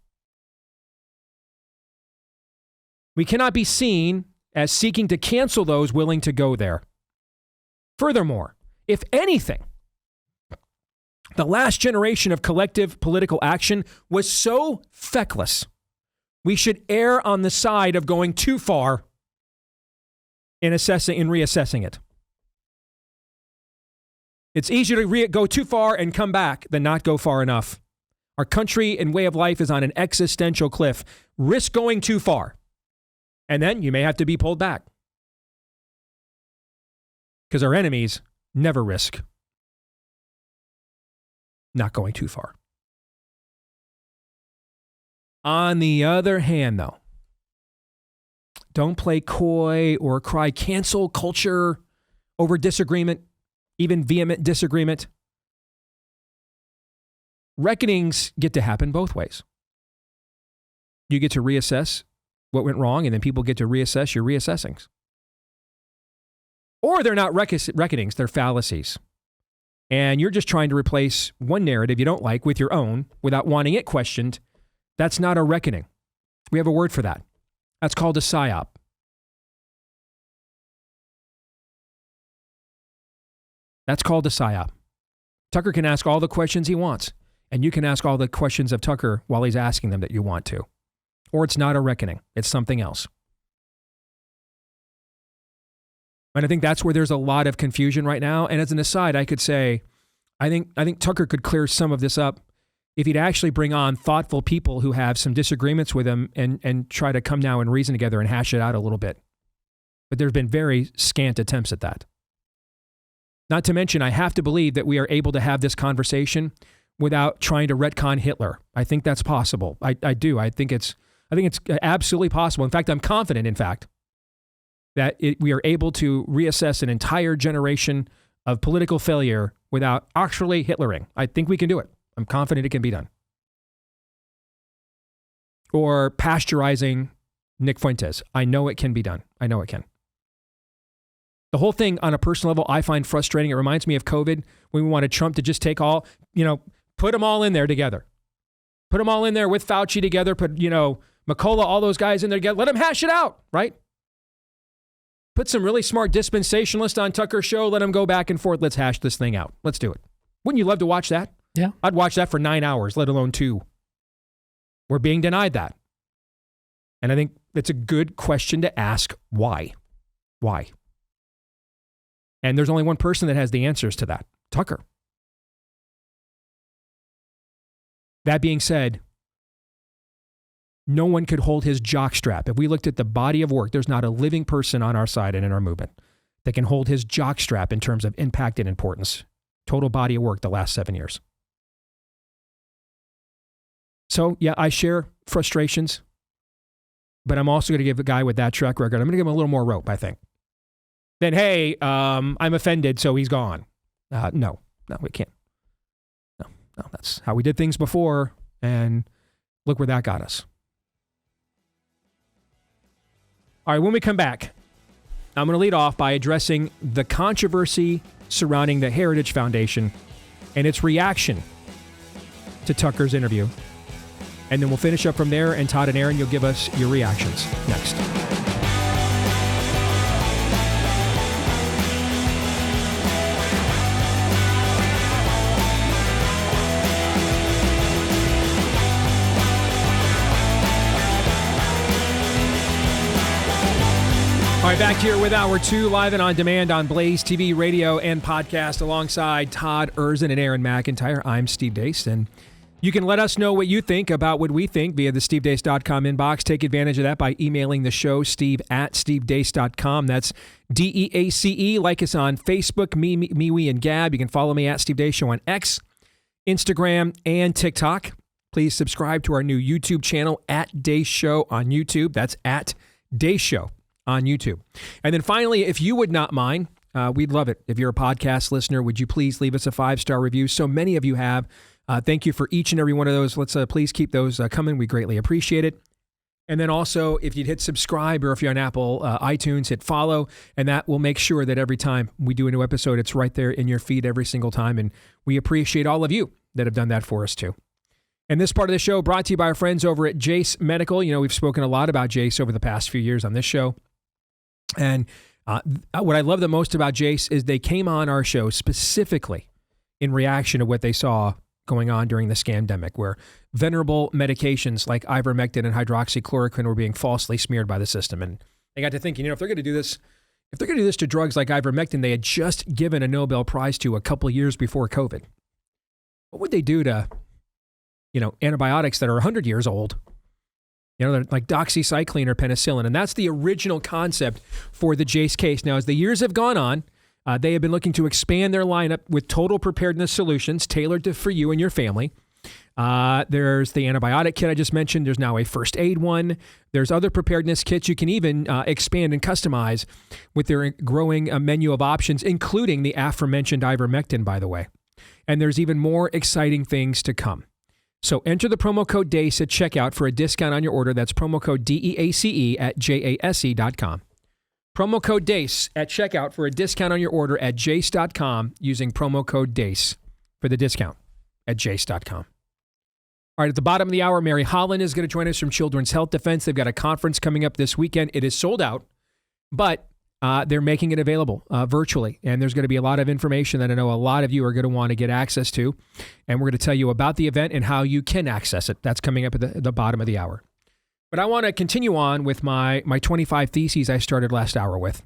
We cannot be seen as seeking to cancel those willing to go there. Furthermore, if anything, the last generation of collective political action was so feckless, we should err on the side of going too far in reassessing it. It's easier to go too far and come back than not go far enough. Our country and way of life is on an existential cliff. Risk going too far. And then you may have to be pulled back. Because our enemies never risk not going too far. On the other hand, though, don't play coy or cry cancel culture over disagreement, even vehement disagreement. Reckonings get to happen both ways. You get to reassess what went wrong, and then people get to reassess your reassessings. Or they're not reckonings, they're fallacies. And you're just trying to replace one narrative you don't like with your own without wanting it questioned. That's not a reckoning. We have a word for that. That's called a psyop. That's called a psyop. Tucker can ask all the questions he wants, and you can ask all the questions of Tucker while he's asking them that you want to. Or it's not a reckoning. It's something else. And I think that's where there's a lot of confusion right now. And as an aside, I could say, I think Tucker could clear some of this up if he'd actually bring on thoughtful people who have some disagreements with him and try to come now and reason together and hash it out a little bit. But there's been very scant attempts at that. Not to mention, I have to believe that we are able to have this conversation without trying to retcon Hitler. I think that's possible. I do. I think it's absolutely possible. In fact, I'm confident, that we are able to reassess an entire generation of political failure without actually Hitlering. I think we can do it. I'm confident it can be done. Or pasteurizing Nick Fuentes. I know it can be done. I know it can. The whole thing on a personal level, I find frustrating. It reminds me of COVID when we wanted Trump to just take all, put them all in there together. Put them all in there with Fauci together, put, McCullough, all those guys in there together. Let them hash it out, right? Put some really smart dispensationalists on Tucker's show. Let them go back and forth. Let's hash this thing out. Let's do it. Wouldn't you love to watch that? Yeah. I'd watch that for 9 hours, let alone 2. We're being denied that. And I think it's a good question to ask. Why? Why? And there's only one person that has the answers to that. Tucker. That being said, no one could hold his jockstrap. If we looked at the body of work, there's not a living person on our side and in our movement that can hold his jockstrap in terms of impact and importance. Total body of work the last 7 years. So, yeah, I share frustrations, but I'm also going to give a guy with that track record, I'm going to give him a little more rope, I think. Then, hey, I'm offended, so he's gone. No, we can't. No, that's how we did things before, and look where that got us. All right, when we come back, I'm going to lead off by addressing the controversy surrounding the Heritage Foundation and its reaction to Tucker's interview. And then we'll finish up from there, and Todd and Aaron, you'll give us your reactions next. All right, back here with Hour 2, live and on demand on Blaze TV, radio, and podcast, alongside Todd Erzin and Aaron McIntyre. I'm Steve Deace, and you can let us know what you think about what we think via the stevedeace.com inbox. Take advantage of that by emailing the show, steve@stevedeace.com. That's DEACE. Like us on Facebook, MeWe, and Gab. You can follow me at Steve Deace Show on X, Instagram, and TikTok. Please subscribe to our new YouTube channel, at Deace Show on YouTube. That's at Deace Show on YouTube. And then finally, if you would not mind, we'd love it. If you're a podcast listener, would you please leave us a 5-star review? So many of you have. Thank you for each and every one of those. Let's please keep those coming. We greatly appreciate it. And then also, if you'd hit subscribe, or if you're on Apple iTunes, hit follow, and that will make sure that every time we do a new episode, it's right there in your feed every single time. And we appreciate all of you that have done that for us too. And this part of the show brought to you by our friends over at Jace Medical. You know, we've spoken a lot about Jace over the past few years on this show. And what I love the most about Jace is they came on our show specifically in reaction to what they saw going on during the scandemic, where venerable medications like ivermectin and hydroxychloroquine were being falsely smeared by the system. And they got to thinking, if they're going to do this, to drugs like ivermectin they had just given a Nobel Prize to a couple of years before COVID, what would they do to, antibiotics that are 100 years old? They're like doxycycline or penicillin. And that's the original concept for the Jace case. Now, as the years have gone on, they have been looking to expand their lineup with total preparedness solutions tailored for you and your family. There's the antibiotic kit I just mentioned. There's now a first aid one. There's other preparedness kits you can even expand and customize with their growing menu of options, including the aforementioned ivermectin, by the way. And there's even more exciting things to come. So enter the promo code DEACE at checkout for a discount on your order. That's promo code DEACE at JASE.com. Promo code DEACE at checkout for a discount on your order at jace.com using promo code DEACE for the discount at jace.com. All right, at the bottom of the hour, Mary Holland is going to join us from Children's Health Defense. They've got a conference coming up this weekend. It is sold out, but they're making it available virtually. And there's going to be a lot of information that I know a lot of you are going to want to get access to. And we're going to tell you about the event and how you can access it. That's coming up at the bottom of the hour. But I want to continue on with my 25 theses I started last hour with.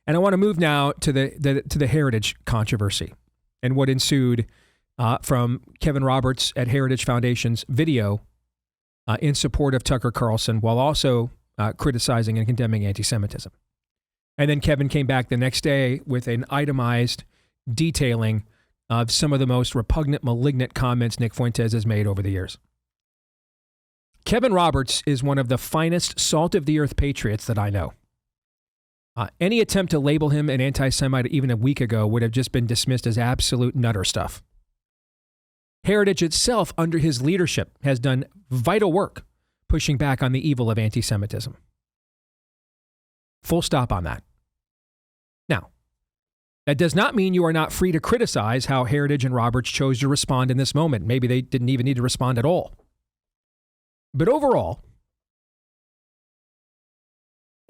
And I want to move now to the Heritage controversy and what ensued from Kevin Roberts at Heritage Foundation's video in support of Tucker Carlson, while also criticizing and condemning anti-Semitism. And then Kevin came back the next day with an itemized detailing of some of the most repugnant, malignant comments Nick Fuentes has made over the years. Kevin Roberts is one of the finest salt-of-the-earth patriots that I know. Any attempt to label him an anti-Semite even a week ago would have just been dismissed as absolute nutter stuff. Heritage itself, under his leadership, has done vital work pushing back on the evil of anti-Semitism. Full stop on that. Now, that does not mean you are not free to criticize how Heritage and Roberts chose to respond in this moment. Maybe they didn't even need to respond at all. But overall,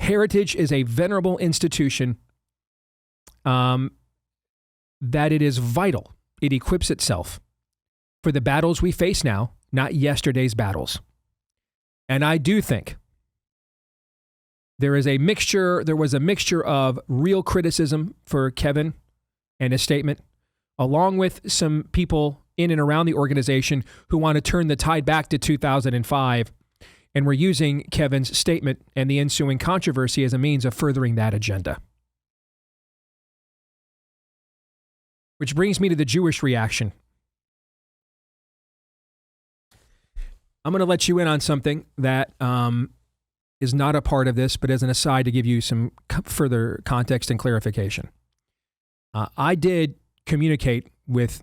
Heritage is a venerable institution that it is vital. It equips itself for the battles we face now, not yesterday's battles. And I do think there was a mixture of real criticism for Kevin and his statement, along with some people in and around the organization who want to turn the tide back to 2005, and we're using Kevin's statement and the ensuing controversy as a means of furthering that agenda. Which brings me to the Jewish reaction. I'm going to let you in on something that is not a part of this, but as an aside to give you some further context and clarification. I did communicate with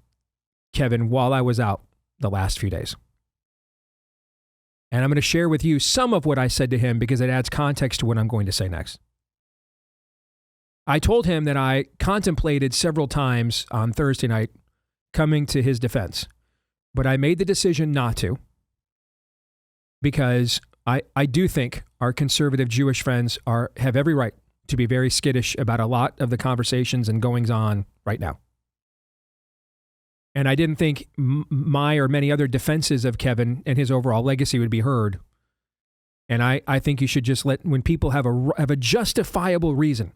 Kevin while I was out the last few days. And I'm going to share with you some of what I said to him because it adds context to what I'm going to say next. I told him that I contemplated several times on Thursday night coming to his defense, but I made the decision not to because I do think our conservative Jewish friends have every right to be very skittish about a lot of the conversations and goings on right now. And I didn't think my or many other defenses of Kevin and his overall legacy would be heard. And I think you should just when people have a justifiable reason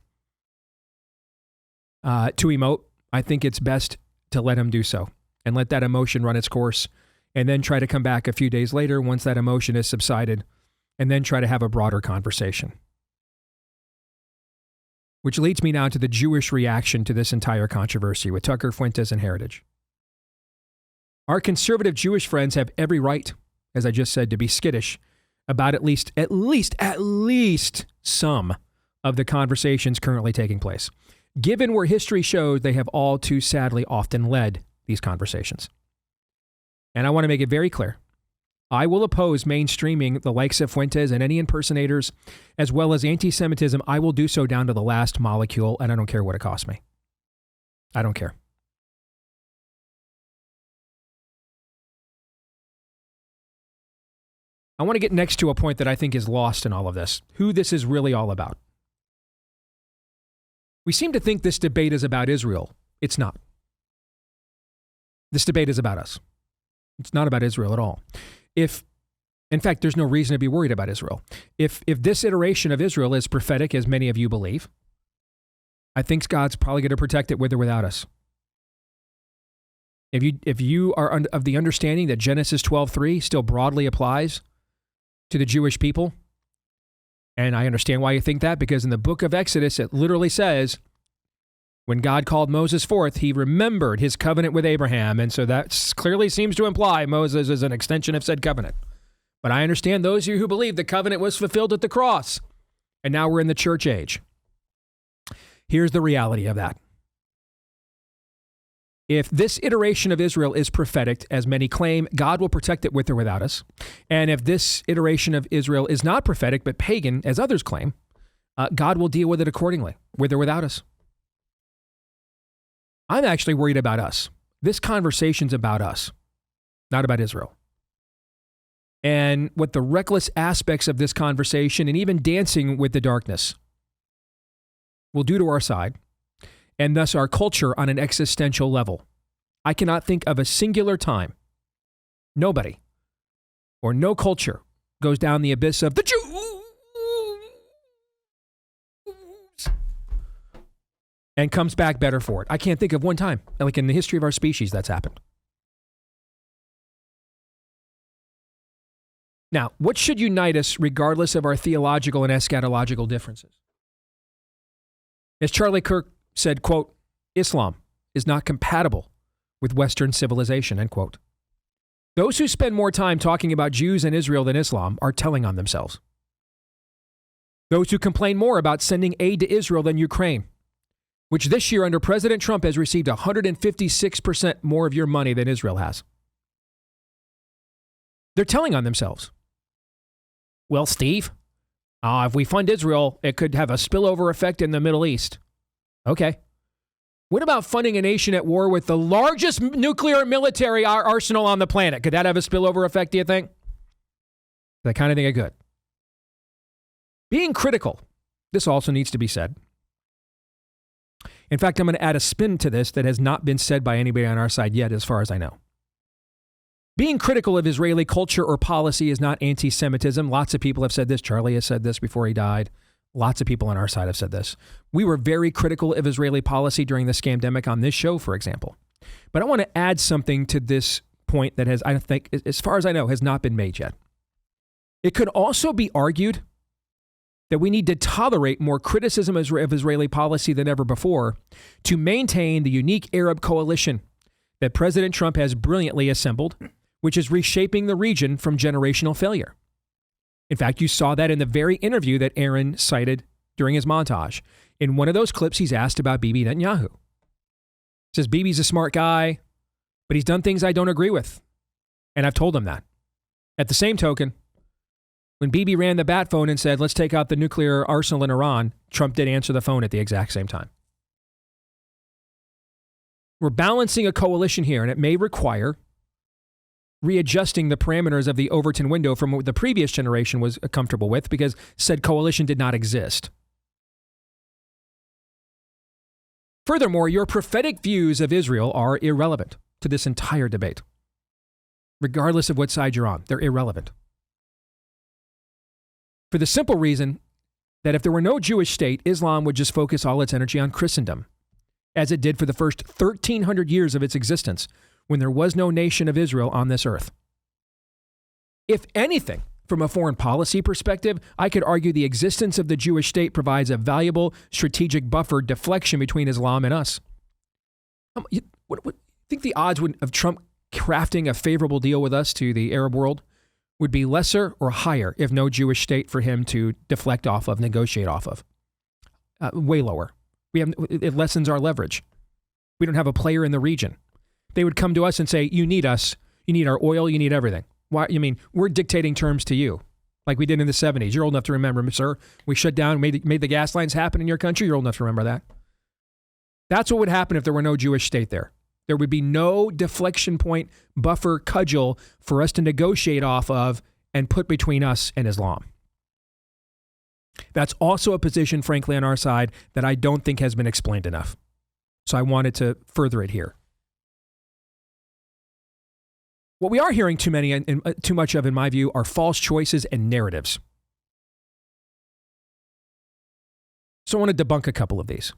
to emote, I think it's best to let them do so and let that emotion run its course and then try to come back a few days later once that emotion has subsided and then try to have a broader conversation. Which leads me now to the Jewish reaction to this entire controversy with Tucker, Fuentes, and Heritage. Our conservative Jewish friends have every right, as I just said, to be skittish about at least some of the conversations currently taking place, given where history shows they have all too sadly often led these conversations. And I want to make it very clear. I will oppose mainstreaming the likes of Fuentes and any impersonators, as well as anti-Semitism. I will do so down to the last molecule, and I don't care what it costs me. I don't care. I want to get next to a point that I think is lost in all of this, who this is really all about. We seem to think this debate is about Israel. It's not. This debate is about us. It's not about Israel at all. In fact, there's no reason to be worried about Israel. If this iteration of Israel is prophetic, as many of you believe, I think God's probably going to protect it with or without us. If you are of the understanding that Genesis 12:3 still broadly applies to the Jewish people, and I understand why you think that, because in the book of Exodus, it literally says, when God called Moses forth, he remembered his covenant with Abraham. And so that clearly seems to imply Moses is an extension of said covenant. But I understand those of you who believe the covenant was fulfilled at the cross. And now we're in the church age. Here's the reality of that. If this iteration of Israel is prophetic, as many claim, God will protect it with or without us. And if this iteration of Israel is not prophetic, but pagan, as others claim, God will deal with it accordingly, with or without us. I'm actually worried about us. This conversation's about us, not about Israel. And what the reckless aspects of this conversation and even dancing with the darkness will do to our side, and thus our culture on an existential level. I cannot think of a singular time nobody or no culture goes down the abyss of the Jews and comes back better for it. I can't think of one time, like in the history of our species, that's happened. Now, what should unite us regardless of our theological and eschatological differences? As Charlie Kirk said, quote, Islam is not compatible with Western civilization, end quote. Those who spend more time talking about Jews and Israel than Islam are telling on themselves. Those who complain more about sending aid to Israel than Ukraine, which this year under President Trump has received 156% more of your money than Israel has. They're telling on themselves. Well, Steve, if we fund Israel, it could have a spillover effect in the Middle East. Okay. What about funding a nation at war with the largest nuclear military arsenal on the planet? Could that have a spillover effect, do you think? I kind of think it could. Being critical, this also needs to be said. In fact, I'm going to add a spin to this that has not been said by anybody on our side yet, as far as I know. Being critical of Israeli culture or policy is not anti-Semitism. Lots of people have said this. Charlie has said this before he died. Lots of people on our side have said this. We were very critical of Israeli policy during the scamdemic on this show, for example. But I want to add something to this point that has, I think, as far as I know, has not been made yet. It could also be argued that we need to tolerate more criticism of Israeli policy than ever before to maintain the unique Arab coalition that President Trump has brilliantly assembled, which is reshaping the region from generational failure. In fact, you saw that in the very interview that Aaron cited during his montage. In one of those clips, he's asked about Bibi Netanyahu. He says, Bibi's a smart guy, but he's done things I don't agree with. And I've told him that. At the same token, when Bibi ran the bat phone and said, let's take out the nuclear arsenal in Iran, Trump did answer the phone at the exact same time. We're balancing a coalition here, and it may require readjusting the parameters of the Overton window from what the previous generation was comfortable with, because said coalition did not exist. Furthermore, your prophetic views of Israel are irrelevant to this entire debate. Regardless of what side you're on, they're irrelevant. For the simple reason that if there were no Jewish state, Islam would just focus all its energy on Christendom, as it did for the first 1,300 years of its existence, when there was no nation of Israel on this earth. If anything, from a foreign policy perspective, I could argue the existence of the Jewish state provides a valuable strategic buffer deflection between Islam and us. What think the odds of Trump crafting a favorable deal with us to the Arab world would be lesser or higher if no Jewish state for him to deflect off of, negotiate off of? Way lower. It lessens our leverage. We don't have a player in the region. They would come to us and say, you need us. You need our oil. You need everything. Why? You mean we're dictating terms to you like we did in the 70s. You're old enough to remember, sir. We shut down, made the gas lines happen in your country. You're old enough to remember that. That's what would happen if there were no Jewish state there. There would be no deflection point, buffer, cudgel for us to negotiate off of and put between us and Islam. That's also a position, frankly, on our side that I don't think has been explained enough. So I wanted to further it here. What we are hearing too much of, in my view, are false choices and narratives. So I want to debunk a couple of these.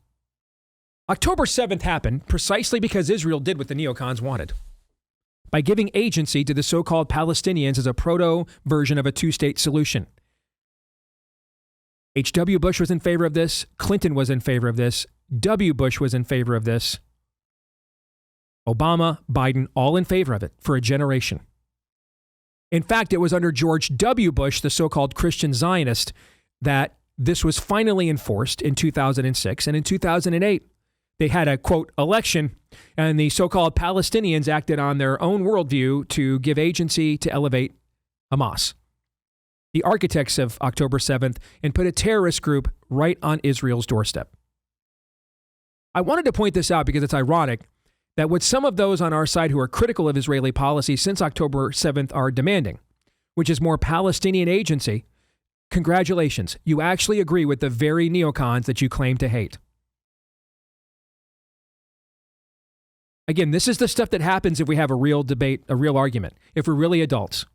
October 7th happened precisely because Israel did what the neocons wanted. By giving agency to the so-called Palestinians as a proto-version of a two-state solution. H.W. Bush was in favor of this. Clinton was in favor of this. W. Bush was in favor of this. Obama, Biden, all in favor of it for a generation. In fact, it was under George W. Bush, the so-called Christian Zionist, that this was finally enforced in 2006. And in 2008, they had a, quote, election, and the so-called Palestinians acted on their own worldview to give agency to elevate Hamas, the architects of October 7th, and put a terrorist group right on Israel's doorstep. I wanted to point this out because it's ironic that what some of those on our side who are critical of Israeli policy since October 7th are demanding, which is more Palestinian agency, congratulations, you actually agree with the very neocons that you claim to hate. Again, this is the stuff that happens if we have a real debate, a real argument, if we're really adults.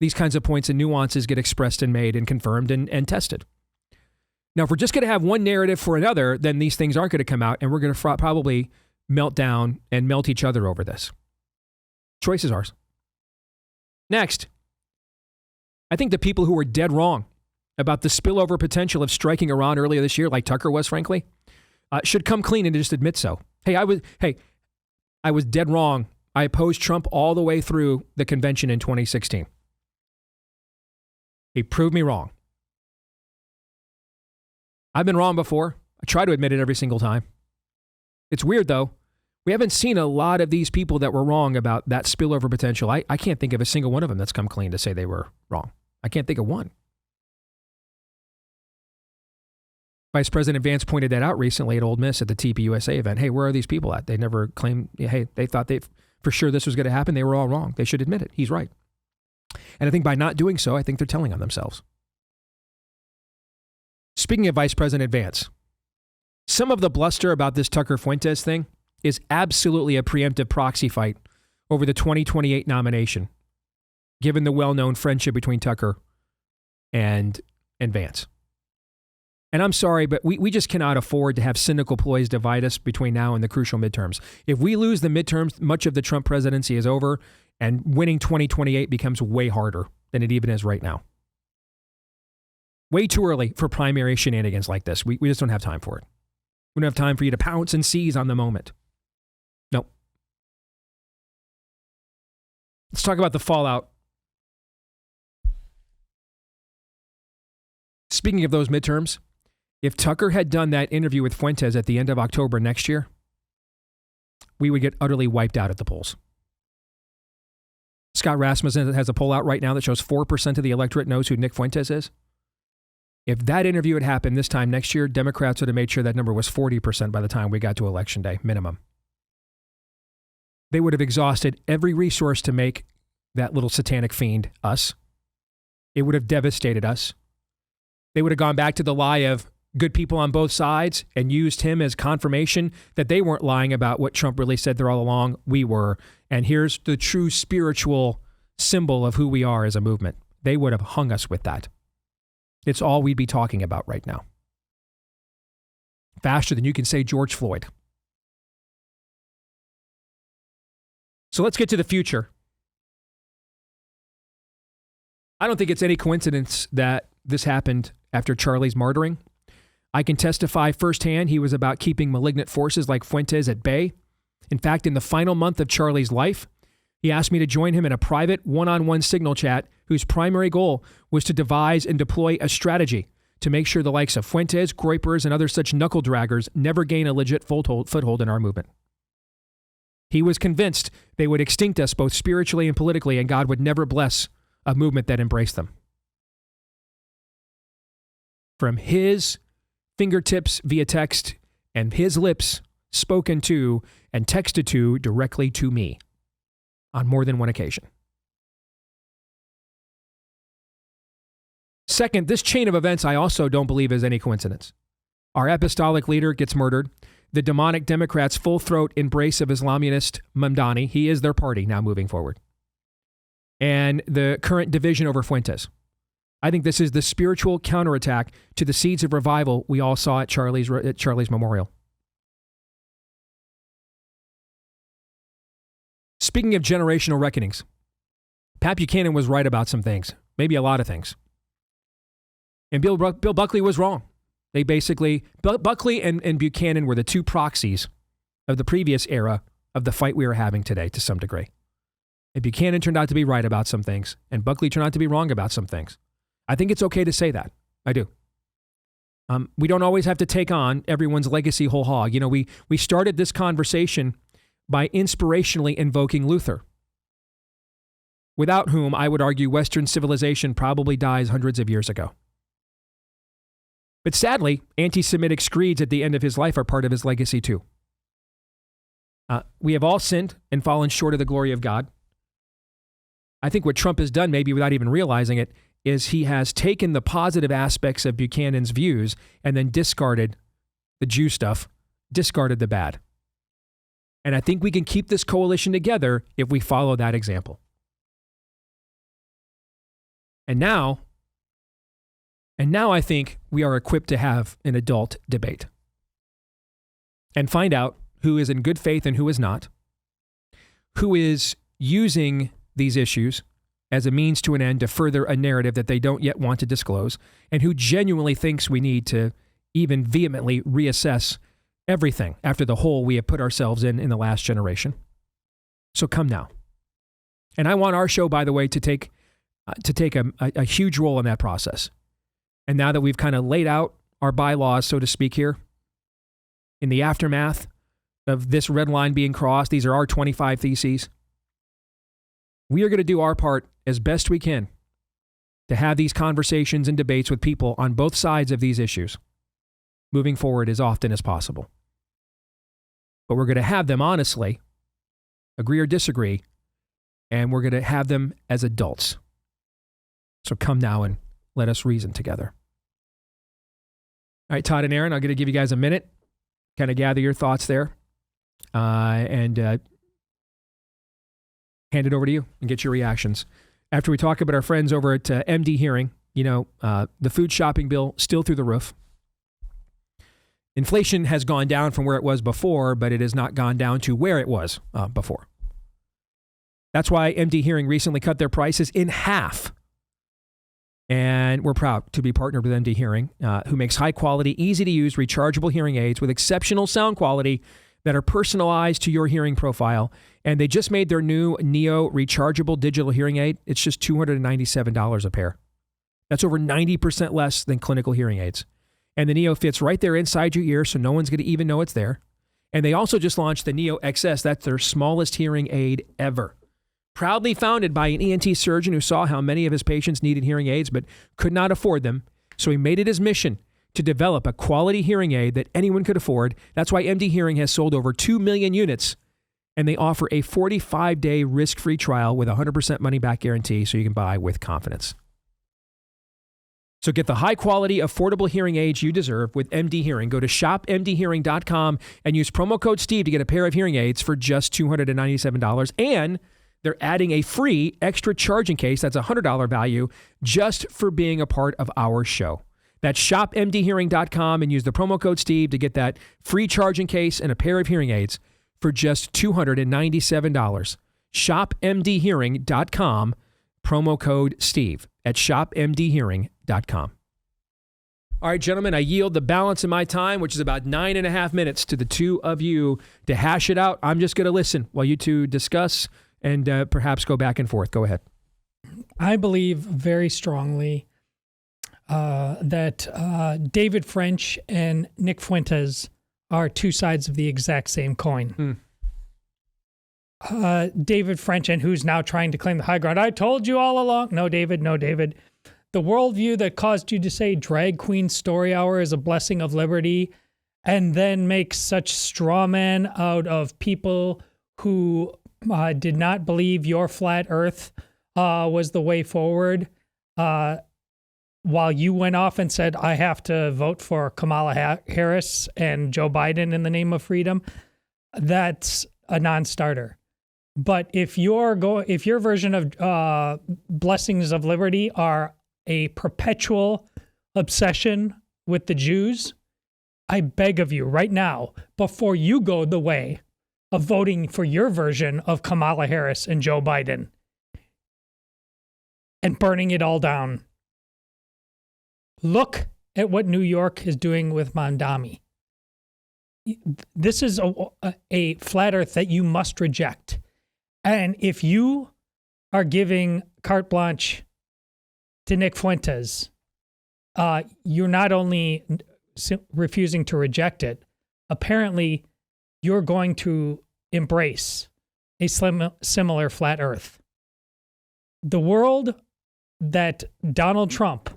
These kinds of points and nuances get expressed and made and confirmed and tested. Now, if we're just going to have one narrative for another, then these things aren't going to come out, and we're going to probably melt down and melt each other over this. Choice is ours. Next, I think the people who were dead wrong about the spillover potential of striking Iran earlier this year, like Tucker was, frankly, should come clean and just admit so. I was dead wrong. I opposed Trump all the way through the convention in 2016. He proved me wrong. I've been wrong before. I try to admit it every single time. It's weird, though. We haven't seen a lot of these people that were wrong about that spillover potential. I can't think of a single one of them that's come clean to say they were wrong. I can't think of one. Vice President Vance pointed that out recently at Ole Miss at the TPUSA event. Hey, where are these people at? They never claimed, hey, they thought for sure this was going to happen. They were all wrong. They should admit it. He's right. And I think by not doing so, I think they're telling on themselves. Speaking of Vice President Vance, some of the bluster about this Tucker Fuentes thing is absolutely a preemptive proxy fight over the 2028 nomination, given the well-known friendship between Tucker and Vance. And I'm sorry, but we just cannot afford to have cynical ploys divide us between now and the crucial midterms. If we lose the midterms, much of the Trump presidency is over, and winning 2028 becomes way harder than it even is right now. Way too early for primary shenanigans like this. We just don't have time for it. We don't have time for you to pounce and seize on the moment. Nope. Let's talk about the fallout. Speaking of those midterms, if Tucker had done that interview with Fuentes at the end of October next year, we would get utterly wiped out at the polls. Scott Rasmussen has a poll out right now that shows 4% of the electorate knows who Nick Fuentes is. If that interview had happened this time next year, Democrats would have made sure that number was 40% by the time we got to Election Day, minimum. They would have exhausted every resource to make that little satanic fiend us. It would have devastated us. They would have gone back to the lie of good people on both sides and used him as confirmation that they weren't lying about what Trump really said there all along. We were. And here's the true spiritual symbol of who we are as a movement. They would have hung us with that. It's all we'd be talking about right now. Faster than you can say George Floyd. So let's get to the future. I don't think it's any coincidence that this happened after Charlie's martyring. I can testify firsthand he was about keeping malignant forces like Fuentes at bay. In fact, in the final month of Charlie's life, he asked me to join him in a private one-on-one signal chat whose primary goal was to devise and deploy a strategy to make sure the likes of Fuentes, Groypers, and other such knuckle-draggers never gain a legit foothold in our movement. He was convinced they would extinct us both spiritually and politically, and God would never bless a movement that embraced them. From his fingertips via text and his lips spoken to and texted to directly to me on more than one occasion. Second, this chain of events I also don't believe is any coincidence. Our apostolic leader gets murdered. The demonic Democrats' full-throat embrace of Islamist Mamdani. He is their party now moving forward. And the current division over Fuentes. I think this is the spiritual counterattack to the seeds of revival we all saw at Charlie's memorial. Speaking of generational reckonings, Pat Buchanan was right about some things, maybe a lot of things. And Bill Buckley was wrong. They basically, Buckley and Buchanan were the two proxies of the previous era of the fight we are having today to some degree. And Buchanan turned out to be right about some things, and Buckley turned out to be wrong about some things. I think it's okay to say that. I do. We don't always have to take on everyone's legacy whole hog. You know, we started this conversation by inspirationally invoking Luther, without whom I would argue Western civilization probably dies hundreds of years ago. But sadly, anti-Semitic screeds at the end of his life are part of his legacy too. We have all sinned and fallen short of the glory of God. I think what Trump has done, maybe without even realizing it, is he has taken the positive aspects of Buchanan's views and then discarded the Jew stuff, discarded the bad. And I think we can keep this coalition together if we follow that example. And now I think we are equipped to have an adult debate and find out who is in good faith and who is not, who is using these issues as a means to an end to further a narrative that they don't yet want to disclose, and who genuinely thinks we need to even vehemently reassess everything after the hole we have put ourselves in the last generation. So come now. And I want our show, by the way, to take a huge role in that process. And now that we've kind of laid out our bylaws, so to speak, here, in the aftermath of this red line being crossed, these are our 25 theses. We are going to do our part as best we can to have these conversations and debates with people on both sides of these issues, moving forward as often as possible. But we're going to have them honestly, agree or disagree, and we're going to have them as adults. So come now and let us reason together. All right, Todd and Aaron, I'm going to give you guys a minute, kind of gather your thoughts there, and hand it over to you and get your reactions. After we talk about our friends over at MD Hearing, the food shopping bill still through the roof. Inflation has gone down from where it was before, but it has not gone down to where it was before. That's why MD Hearing recently cut their prices in half. And we're proud to be partnered with MD Hearing, who makes high-quality, easy-to-use, rechargeable hearing aids with exceptional sound quality that are personalized to your hearing profile. And they just made their new Neo rechargeable digital hearing aid. It's just $297 a pair. That's over 90% less than clinical hearing aids. And the Neo fits right there inside your ear, so no one's going to even know it's there. And they also just launched the Neo XS. That's their smallest hearing aid ever. Proudly founded by an ENT surgeon who saw how many of his patients needed hearing aids but could not afford them. So he made it his mission to develop a quality hearing aid that anyone could afford. That's why MD Hearing has sold over 2 million units. And they offer a 45-day risk-free trial with a 100% money-back guarantee so you can buy with confidence. So get the high-quality, affordable hearing aids you deserve with MD Hearing. Go to shopmdhearing.com and use promo code Steve to get a pair of hearing aids for just $297. And they're adding a free extra charging case. That's a $100 value just for being a part of our show. That's shopmdhearing.com and use the promo code Steve to get that free charging case and a pair of hearing aids for just $297. Shopmdhearing.com, promo code Steve at shopmdhearing.com. All right, gentlemen, I yield the balance of my time, which is about 9.5 minutes, to the two of you to hash it out. I'm just going to listen while you two discuss and perhaps go back and forth. Go ahead. I believe very strongly that David French and Nick Fuentes are two sides of the exact same coin. David French, and who's now trying to claim the high ground. I told you all along. No, David. The worldview that caused you to say drag queen story hour is a blessing of liberty and then make such straw men out of people who did not believe your flat earth was the way forward, while you went off and said, I have to vote for Kamala Harris and Joe Biden in the name of freedom, that's a non-starter. But if your version of blessings of liberty are a perpetual obsession with the Jews, I beg of you right now, before you go the way of voting for your version of Kamala Harris and Joe Biden and burning it all down, look at what New York is doing with Mondami. This is a flat earth that you must reject. And if you are giving carte blanche to Nick Fuentes, you're not only refusing to reject it, apparently you're going to embrace a similar flat earth. The world that Donald Trump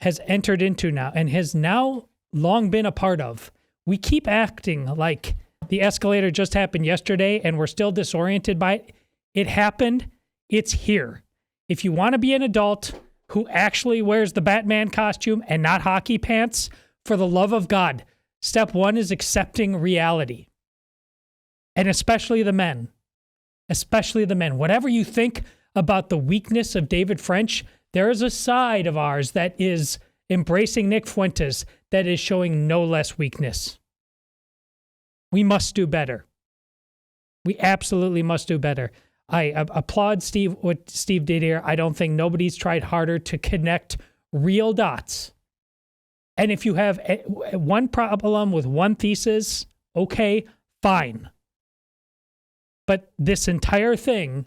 has entered into now and has now long been a part of, we keep acting like the escalator just happened yesterday and we're still disoriented by it. It happened. It's here. If you want to be an adult who actually wears the Batman costume and not hockey pants, for the love of God, step one is accepting reality. And especially the men. Whatever you think about the weakness of David French, there is a side of ours that is embracing Nick Fuentes that is showing no less weakness. We must do better. We absolutely must do better. I applaud what Steve did here. I don't think nobody's tried harder to connect real dots. And if you have one problem with one thesis, okay, fine. But this entire thing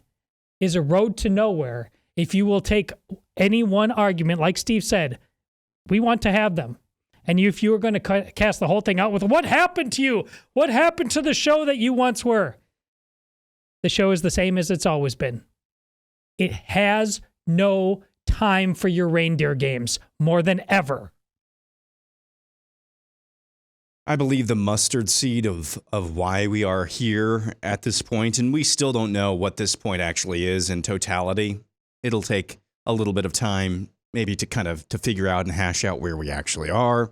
is a road to nowhere. If you will take any one argument, like Steve said, we want to have them. And if you were going to cast the whole thing out with, what happened to you? What happened to the show that you once were? The show is the same as it's always been. It has no time for your reindeer games more than ever. I believe the mustard seed of why we are here at this point, and we still don't know what this point actually is in totality. It'll take a little bit of time maybe to figure out and hash out where we actually are.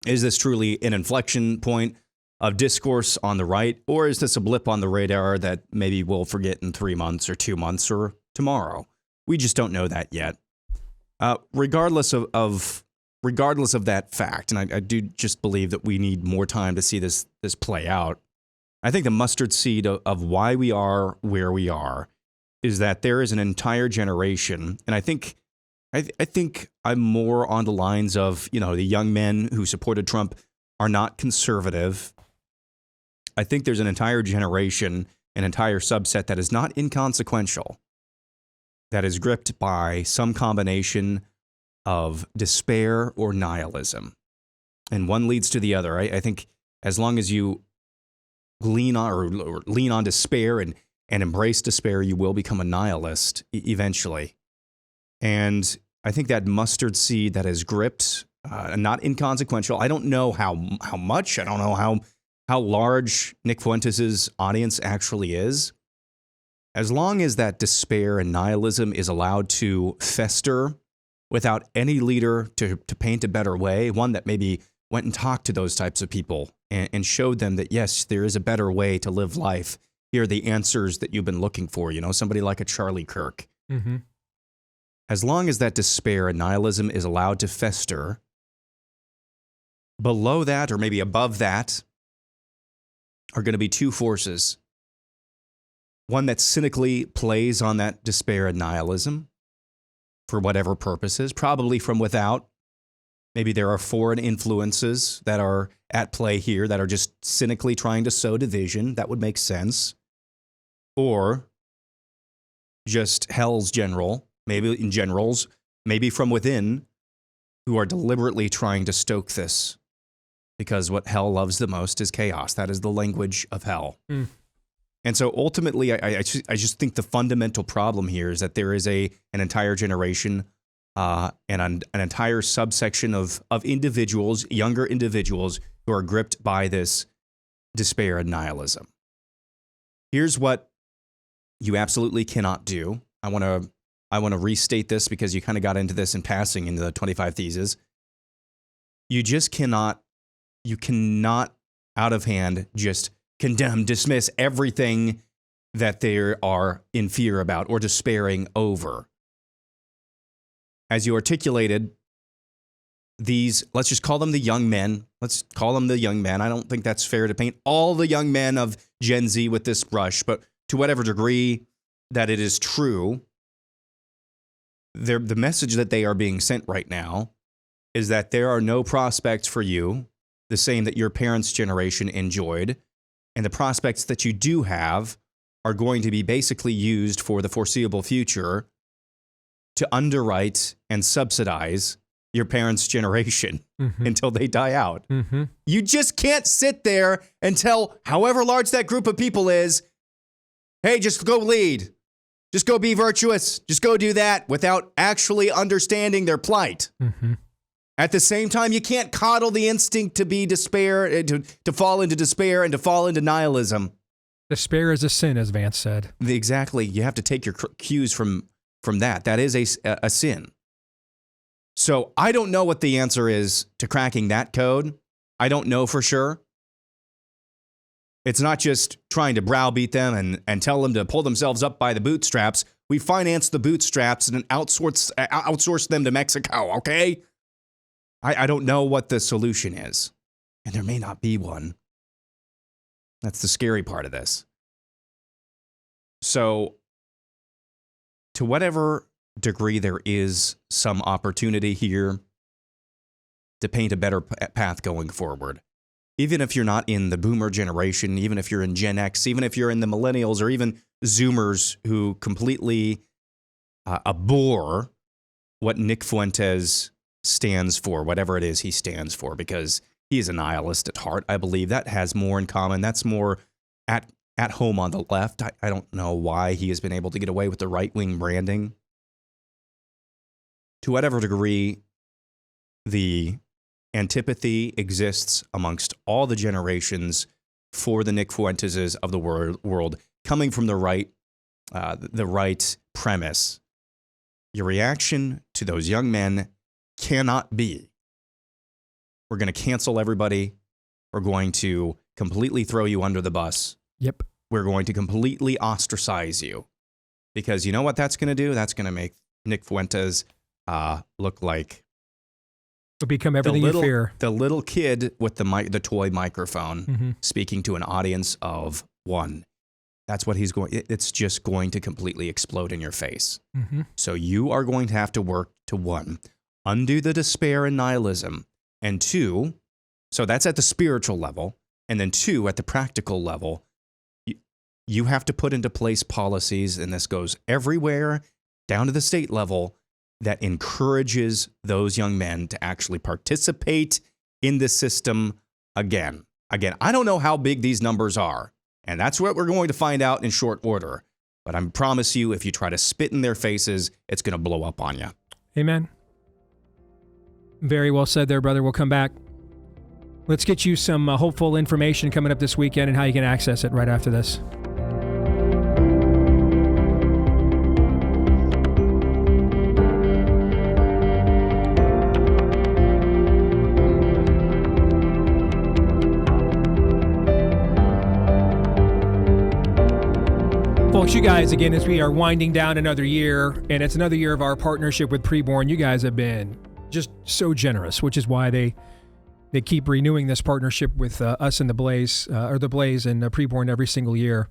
Is this truly an inflection point of discourse on the right, or is this a blip on the radar that maybe we'll forget in 3 months or 2 months or tomorrow? We just don't know that yet. Regardless of that fact, and I do just believe that we need more time to see this play out, I think the mustard seed of why we are where we are is that there is an entire generation, and I think I'm more on the lines of, the young men who supported Trump are not conservative. I think there's an entire generation, an entire subset that is not inconsequential, that is gripped by some combination of despair or nihilism. And one leads to the other. I think as long as you lean on despair and embrace despair, you will become a nihilist eventually. And I think that mustard seed that is gripped, not inconsequential. I don't know how much. I don't know how large Nick Fuentes' audience actually is. As long as that despair and nihilism is allowed to fester without any leader to paint a better way, one that maybe went and talked to those types of people and showed them that, yes, there is a better way to live life. Here are the answers that you've been looking for, somebody like a Charlie Kirk. Mm-hmm. As long as that despair and nihilism is allowed to fester, below that or maybe above that are going to be two forces. One that cynically plays on that despair and nihilism for whatever purposes, probably from without. Maybe there are foreign influences that are at play here that are just cynically trying to sow division. That would make sense. Or just hell's generals, maybe from within, who are deliberately trying to stoke this. Because what hell loves the most is chaos. That is the language of hell. Mm. And so ultimately, I just think the fundamental problem here is that there is an entire generation and an entire subsection of individuals, younger individuals, who are gripped by this despair and nihilism. Here's what you absolutely cannot do. I want to restate this because you kind of got into this in passing in the 25 Theses. You cannot out of hand just condemn, dismiss everything that they are in fear about or despairing over. As you articulated, these, let's just call them the young men. Let's call them the young men. I don't think that's fair to paint all the young men of Gen Z with this brush, but to whatever degree that it is true, the message that they are being sent right now is that there are no prospects for you, the same that your parents' generation enjoyed, and the prospects that you do have are going to be basically used for the foreseeable future to underwrite and subsidize your parents' generation until they die out. Mm-hmm. You just can't sit there and tell however large that group of people is, hey, just go lead. Just go be virtuous. Just go do that without actually understanding their plight. Mm-hmm. At the same time, you can't coddle the instinct to be despair, to fall into despair and to fall into nihilism. Despair is a sin, as Vance said. Exactly. You have to take your cues from that. That is a sin. So I don't know what the answer is to cracking that code. I don't know for sure. It's not just trying to browbeat them and tell them to pull themselves up by the bootstraps. We finance the bootstraps and outsource them to Mexico, okay? I don't know what the solution is, and there may not be one. That's the scary part of this. So, to whatever degree there is some opportunity here to paint a better path going forward, even if you're not in the boomer generation, even if you're in Gen X, even if you're in the millennials or even Zoomers who completely abhor what Nick Fuentes stands for, whatever it is he stands for, because he is a nihilist at heart. I believe that has more in common. That's more at home on the left. I don't know why he has been able to get away with the right-wing branding. To whatever degree the antipathy exists amongst all the generations for the Nick Fuenteses of the world, coming from the right premise, your reaction to those young men cannot be, we're going to cancel everybody. We're going to completely throw you under the bus. Yep. We're going to completely ostracize you. Because you know what that's going to do? That's going to make Nick Fuentes look like it'll become everything you fear. The little kid with the toy microphone speaking to an audience of one. That's what he's going. It's just going to completely explode in your face. So you are going to have to work to, one, undo the despair and nihilism, and two, so that's at the spiritual level, and then two, at the practical level, you have to put into place policies, and this goes everywhere, down to the state level, that encourages those young men to actually participate in the system again. Again, I don't know how big these numbers are, and that's what we're going to find out in short order. But I promise you, if you try to spit in their faces, it's going to blow up on you. Amen. Very well said there, brother. We'll come back. Let's get you some hopeful information coming up this weekend and how you can access it right after this. Folks, you guys, again, as we are winding down another year, and it's another year of our partnership with Preborn, you guys have been just so generous, which is why they keep renewing this partnership with us and the Blaze and Preborn every single year.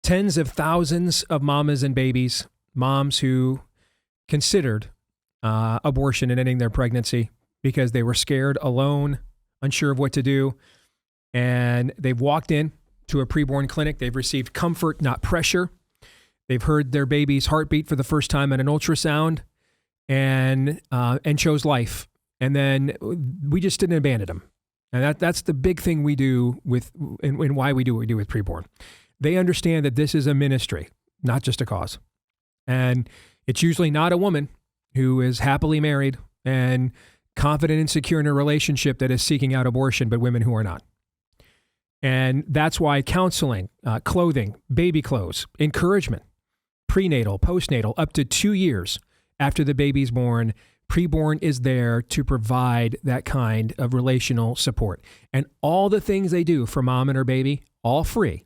Tens of thousands of mamas and babies, moms who considered abortion and ending their pregnancy because they were scared, alone, unsure of what to do, and they've walked in to a preborn clinic. They've received comfort, not pressure. They've heard their baby's heartbeat for the first time at an ultrasound and chose life. And then we just didn't abandon them. And that's the big thing we do and why we do what we do with preborn. They understand that this is a ministry, not just a cause. And it's usually not a woman who is happily married and confident and secure in a relationship that is seeking out abortion, but women who are not. And that's why counseling, clothing, baby clothes, encouragement, prenatal, postnatal, up to 2 years after the baby's born, Preborn is there to provide that kind of relational support. And all the things they do for mom and her baby, all free,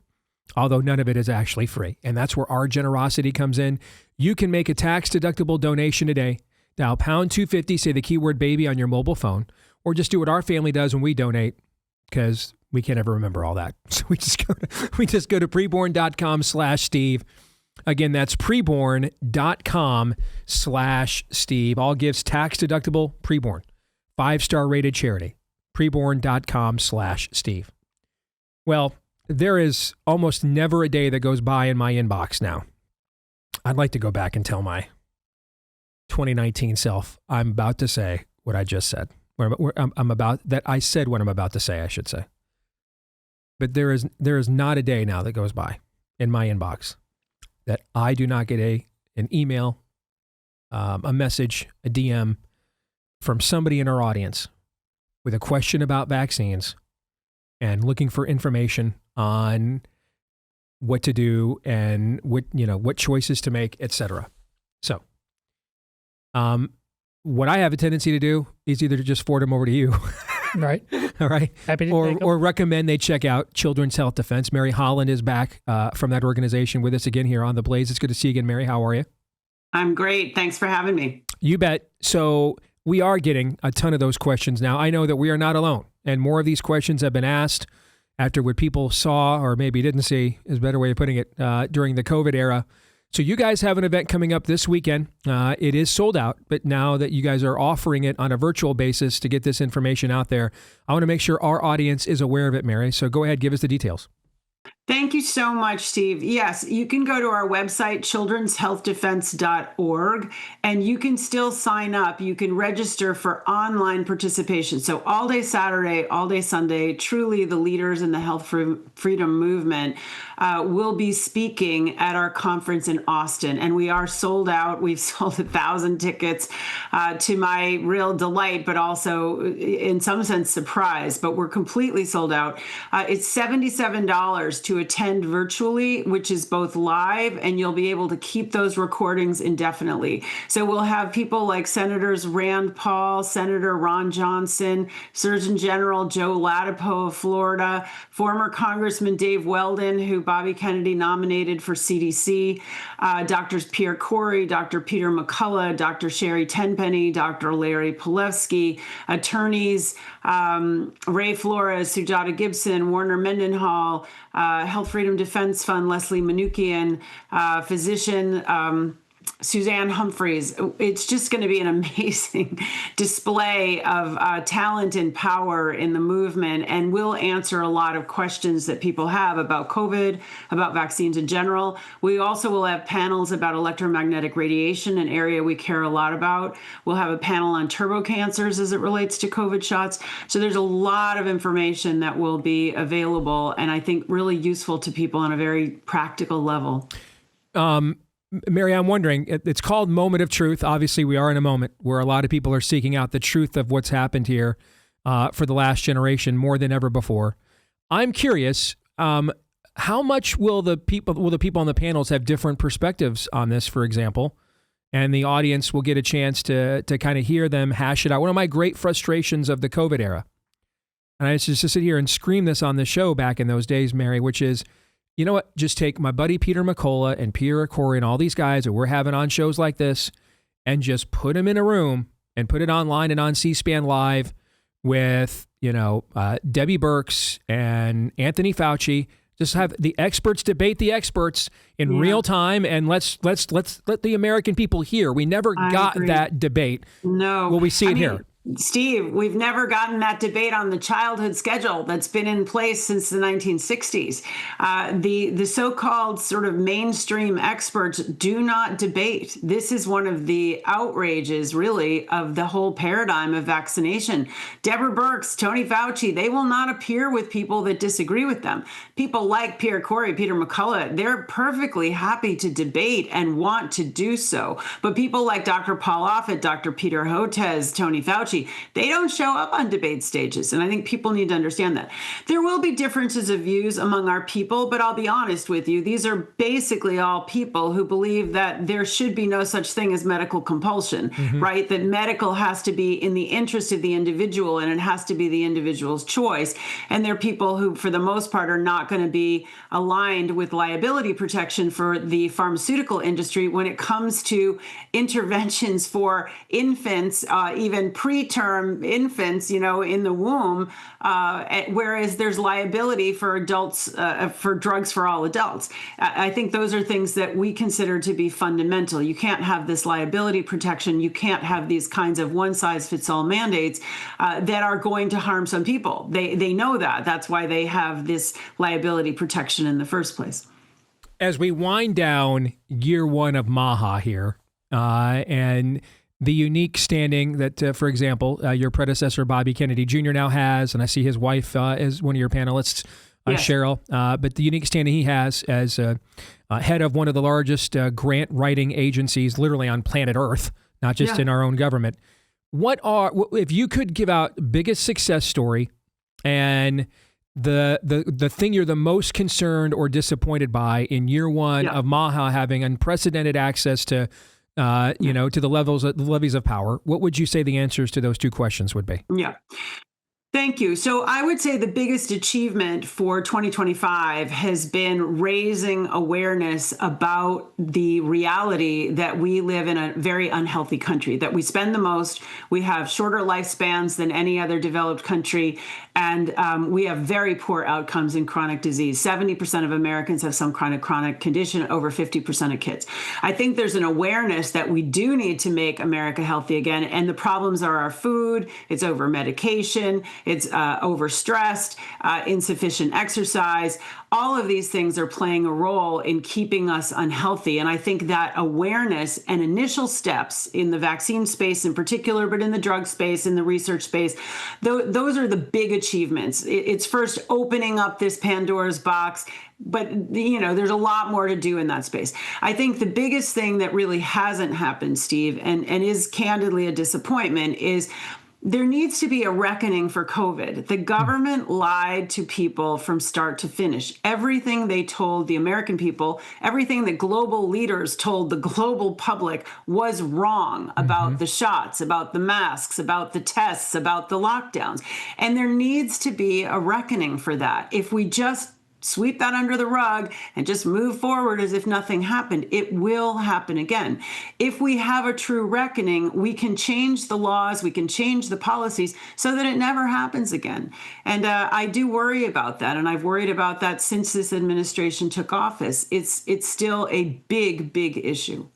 although none of it is actually free. And that's where our generosity comes in. You can make a tax-deductible donation today. Dial pound 250, say the keyword baby on your mobile phone, or just do what our family does when we donate, because we can't ever remember all that. So we just go to preborn.com/Steve. Again, that's preborn.com/Steve. All gifts tax deductible. Preborn, 5-star rated charity. Preborn.com/Steve. Well, there is almost never a day that goes by in my inbox now. I'd like to go back and tell my 2019 self I'm about to say what I just said. I said what I'm about to say, I should say. But there is not a day now that goes by in my inbox that I do not get an email, a message, a DM from somebody in our audience with a question about vaccines and looking for information on what to do and what choices to make, etc. So, what I have a tendency to do is either to just forward them over to you. Right. All right. Happy to or recommend they check out Children's Health Defense. Mary Holland is back from that organization with us again here on The Blaze. It's good to see you again, Mary. How are you? I'm great. Thanks for having me. You bet. So we are getting a ton of those questions now. I know that we are not alone. And more of these questions have been asked after what people saw or maybe didn't see, is a better way of putting it, during the COVID era. So you guys have an event coming up this weekend. It is sold out, but now that you guys are offering it on a virtual basis to get this information out there, I want to make sure our audience is aware of it, Mary. So go ahead, give us the details. Thank you so much, Steve. Yes, you can go to our website, childrenshealthdefense.org, and you can still sign up. You can register for online participation. So all day Saturday, all day Sunday, truly the leaders in the health freedom movement will be speaking at our conference in Austin. And we are sold out. We've sold 1,000 tickets to my real delight, but also in some sense surprise. But we're completely sold out. It's $77 to attend virtually, which is both live, and you'll be able to keep those recordings indefinitely. So we'll have people like Senators Rand Paul, Senator Ron Johnson, Surgeon General Joe Ladapo of Florida, former Congressman Dave Weldon, who Bobby Kennedy nominated for CDC, Drs. Pierre Corey, Dr. Peter McCullough, Dr. Sherry Tenpenny, Dr. Larry Pilevsky, attorneys Ray Flores, Sujata Gibson, Warner Mendenhall, Health Freedom Defense Fund, Leslie Manukian, physician Suzanne Humphreys. It's just going to be an amazing display of talent and power in the movement, and we'll answer a lot of questions that people have about COVID, about vaccines in general. We also will have panels about electromagnetic radiation, an area we care a lot about. We'll have a panel on turbo cancers as it relates to COVID shots. So there's a lot of information that will be available, and I think really useful to people on a very practical level. Mary, I'm wondering, it's called Moment of Truth. Obviously, we are in a moment where a lot of people are seeking out the truth of what's happened here for the last generation more than ever before. I'm curious, how much will the people on the panels have different perspectives on this, for example, and the audience will get a chance to kind of hear them hash it out. One of my great frustrations of the COVID era, and I used to sit here and scream this on the show back in those days, Mary, which is, you know what? Just take my buddy Peter McCullough and Pierre Corey and all these guys that we're having on shows like this and just put them in a room and put it online and on C-SPAN Live with, Debbie Birx and Anthony Fauci. Just have the experts debate the experts in real time, and let's let the American people hear. We never got that debate. No. Will we see it here? Steve, we've never gotten that debate on the childhood schedule that's been in place since the 1960s. The so-called sort of mainstream experts do not debate. This is one of the outrages, really, of the whole paradigm of vaccination. Deborah Birx, Tony Fauci, they will not appear with people that disagree with them. People like Pierre Corey, Peter McCullough, they're perfectly happy to debate and want to do so. But people like Dr. Paul Offit, Dr. Peter Hotez, Tony Fauci, they don't show up on debate stages. And I think people need to understand that. There will be differences of views among our people, but I'll be honest with you. These are basically all people who believe that there should be no such thing as medical compulsion, right? That medical has to be in the interest of the individual and it has to be the individual's choice. And they're people who, for the most part, are not going to be aligned with liability protection for the pharmaceutical industry when it comes to interventions for infants, even preterm infants, in the womb, whereas there's liability for adults, for drugs for all adults. I think those are things that we consider to be fundamental. You can't have this liability protection. You can't have these kinds of one-size-fits-all mandates that are going to harm some people. They know that. That's why they have this liability protection in the first place. As we wind down year one of MAHA here, and the unique standing that, for example, your predecessor, Bobby Kennedy Jr. now has, and I see his wife as one of your panelists, Cheryl, but the unique standing he has as head of one of the largest grant writing agencies literally on planet Earth, not just in our own government. If you could give out biggest success story and the thing you're the most concerned or disappointed by in year one of MAHA having unprecedented access to to the levies of power, what would you say the answers to those two questions would be? Yeah. Thank you. So I would say the biggest achievement for 2025 has been raising awareness about the reality that we live in a very unhealthy country, that we spend the most, we have shorter lifespans than any other developed country, and we have very poor outcomes in chronic disease. 70% of Americans have some chronic condition, over 50% of kids. I think there's an awareness that we do need to make America healthy again, and the problems are our food, it's over medication, it's overstressed, insufficient exercise. All of these things are playing a role in keeping us unhealthy. And I think that awareness and initial steps in the vaccine space in particular, but in the drug space, in the research space, those are the big achievements. It's first opening up this Pandora's box, but there's a lot more to do in that space. I think the biggest thing that really hasn't happened, Steve, and is candidly a disappointment, is there needs to be a reckoning for COVID. The government lied to people from start to finish. Everything they told the American people, everything that global leaders told the global public was wrong about the shots, about the masks, about the tests, about the lockdowns. And there needs to be a reckoning for that. If we just sweep that under the rug and just move forward as if nothing happened, it will happen again. If we have a true reckoning, we can change the laws, we can change the policies so that it never happens again. And I do worry about that. And I've worried about that since this administration took office. It's still a big, big issue.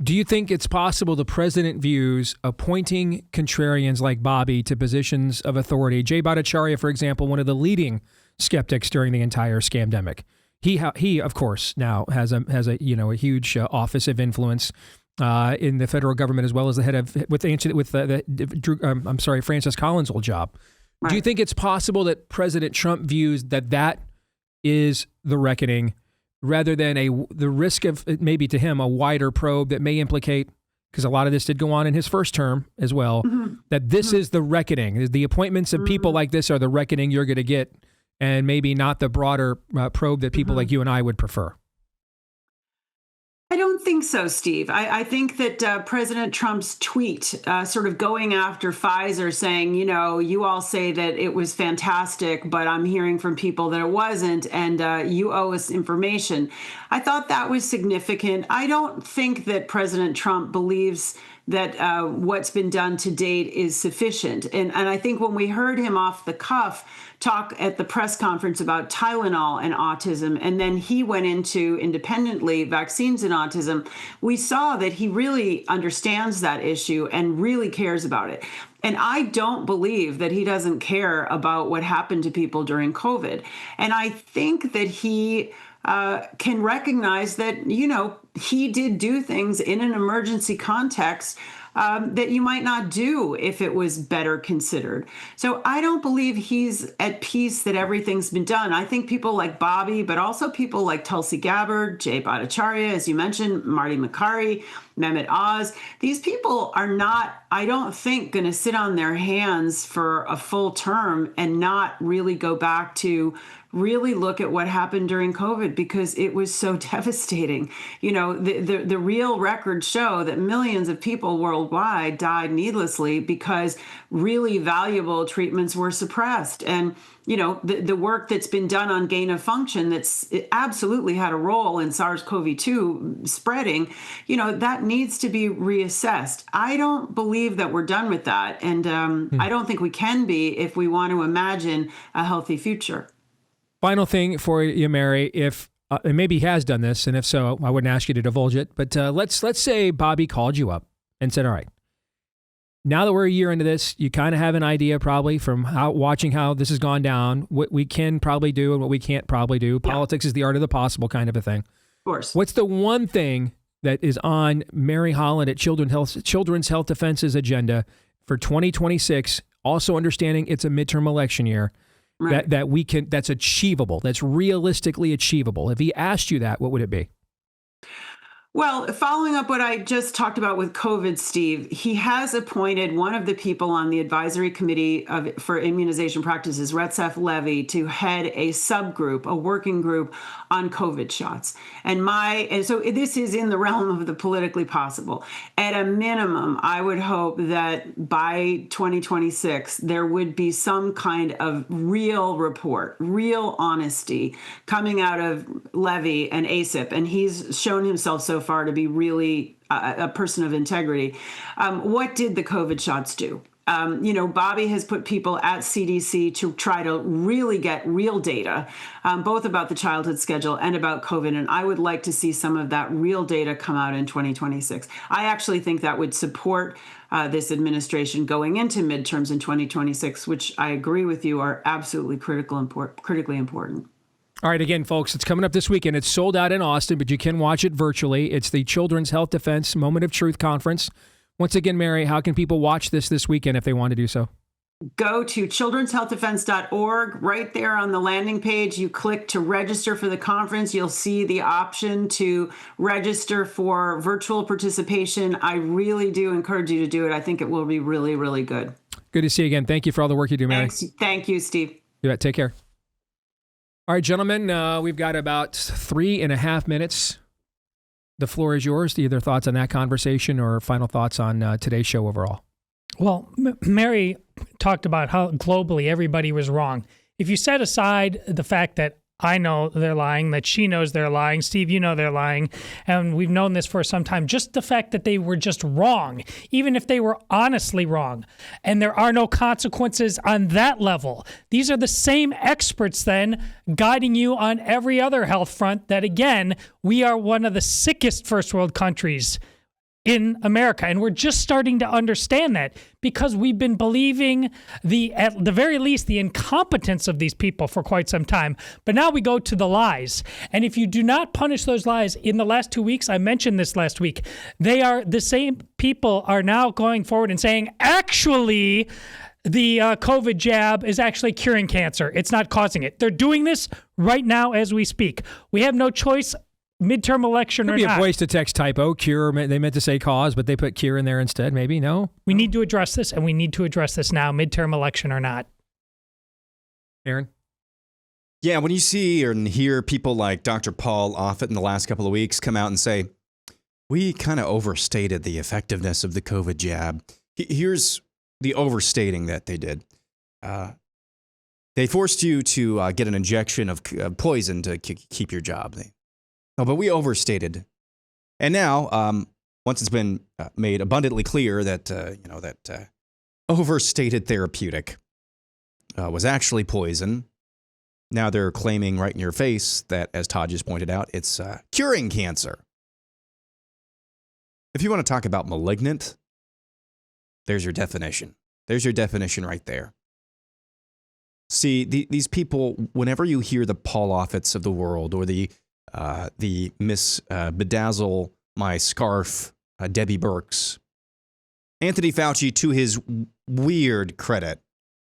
Do you think it's possible the president views appointing contrarians like Bobby to positions of authority? Jay Bhattacharya, for example, one of the leading skeptics during the entire scamdemic. He of course now has a huge office of influence in the federal government, as well as the head of Francis Collins' old job. Right. Do you think it's possible that President Trump views that is the reckoning, rather than the risk of maybe to him a wider probe that may implicate, because a lot of this did go on in his first term as well, that this is the reckoning? The appointments of people like this are the reckoning you're going to get, and maybe not the broader probe that people like you and I would prefer? I don't think so, Steve. I think that President Trump's tweet sort of going after Pfizer, saying, you all say that it was fantastic, but I'm hearing from people that it wasn't, and you owe us information. I thought that was significant. I don't think that President Trump believes that what's been done to date is sufficient. And I think when we heard him off the cuff talk at the press conference about Tylenol and autism, and then he went into independently vaccines and autism, we saw that he really understands that issue and really cares about it. And I don't believe that he doesn't care about what happened to people during COVID. And I think that he can recognize that, he did do things in an emergency context that you might not do if it was better considered. So I don't believe he's at peace that everything's been done. I think people like Bobby, but also people like Tulsi Gabbard, Jay Bhattacharya, as you mentioned, Marty Makary, Mehmet Oz, these people are not, I don't think, going to sit on their hands for a full term and not really go back to really look at what happened during COVID, because it was so devastating. The real records show that millions of people worldwide died needlessly because really valuable treatments were suppressed. And the work that's been done on gain of function that's absolutely had a role in SARS-CoV-2 spreading, that needs to be reassessed. I don't believe that we're done with that. And I don't think we can be if we want to imagine a healthy future. Final thing for you, Mary, and maybe he has done this, and if so, I wouldn't ask you to divulge it, but let's say Bobby called you up and said, all right, now that we're a year into this, you kind of have an idea probably from watching how this has gone down, what we can probably do and what we can't probably do. Yeah. Politics is the art of the possible kind of a thing. Of course. What's the one thing that is on Mary Holland at Children's Health Defense's agenda for 2026, also understanding it's a midterm election year, right, that we can, that's achievable, that's realistically achievable? If he asked you that, what would it be? Well, following up what I just talked about with COVID, Steve, he has appointed one of the people on the advisory committee for immunization practices, Retsef Levy, to head a subgroup, a working group on COVID shots. And so this is in the realm of the politically possible. At a minimum, I would hope that by 2026, there would be some kind of real report, real honesty coming out of Levy and ACIP. And he's shown himself so far to be really a person of integrity. What did the COVID shots do? Bobby has put people at CDC to try to really get real data, both about the childhood schedule and about COVID. And I would like to see some of that real data come out in 2026. I actually think that would support this administration going into midterms in 2026, which I agree with you are absolutely critically important. All right, again, folks, it's coming up this weekend. It's sold out in Austin, but you can watch it virtually. It's the Children's Health Defense Moment of Truth Conference. Once again, Mary, how can people watch this weekend if they want to do so? Go to childrenshealthdefense.org. Right there on the landing page, you click to register for the conference. You'll see the option to register for virtual participation. I really do encourage you to do it. I think it will be really, really good. Good to see you again. Thank you for all the work you do, Mary. Thanks. Thank you, Steve. You bet. Take care. All right, gentlemen, we've got about 3.5 minutes. The floor is yours. Either thoughts on that conversation or final thoughts on today's show overall. Well, Mary talked about how globally everybody was wrong. If you set aside the fact that I know they're lying, that she knows they're lying, Steve, you know they're lying, and we've known this for some time, just the fact that they were just wrong, even if they were honestly wrong, and there are no consequences on that level. These are the same experts then guiding you on every other health front that, again, we are one of the sickest first world countries in America. And we're just starting to understand that because we've been believing at the very least, the incompetence of these people for quite some time. But now we go to the lies. And if you do not punish those lies in the last 2 weeks, I mentioned this last week, the same people are now going forward and saying, actually, the COVID jab is actually curing cancer. It's not causing it. They're doing this right now as we speak. We have no choice. Midterm election or not. Could be a voice to text typo. Cure, they meant to say cause, but they put cure in there instead. Maybe, no? We need to address this, and we need to address this now, midterm election or not. Aaron? Yeah, when you see and hear people like Dr. Paul Offit in the last couple of weeks come out and say, we kind of overstated the effectiveness of the COVID jab. Here's the overstating that they did. They forced you to get an injection of poison to keep your job. Oh, but we overstated. And now, once it's been made abundantly clear that, overstated therapeutic was actually poison, now they're claiming right in your face that, as Todd just pointed out, it's curing cancer. If you want to talk about malignant, there's your definition. There's your definition right there. See, these people, whenever you hear the Paul Offits of the world or the Miss Bedazzle My Scarf, Debbie Burks. Anthony Fauci, to his weird credit,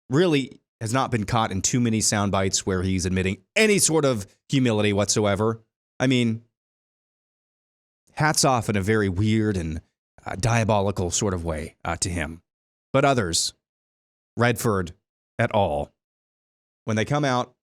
really has not been caught in too many sound bites where he's admitting any sort of humility whatsoever. I mean, hats off in a very weird and diabolical sort of way to him. But others, Redford et al., when they come out,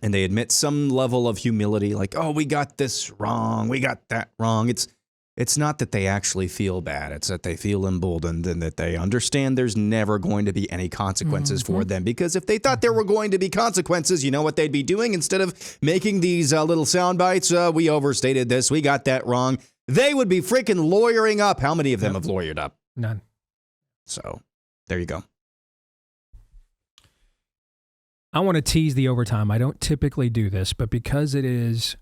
and they admit some level of humility, like, oh, we got this wrong, we got that wrong. It's not that they actually feel bad. It's that they feel emboldened and that they understand there's never going to be any consequences for them. Because if they thought there were going to be consequences, you know what they'd be doing? Instead of making these little sound bites, we overstated this, we got that wrong, they would be freaking lawyering up. How many of them have lawyered up? None. So there you go. I want to tease the overtime. I don't typically do this, but because it is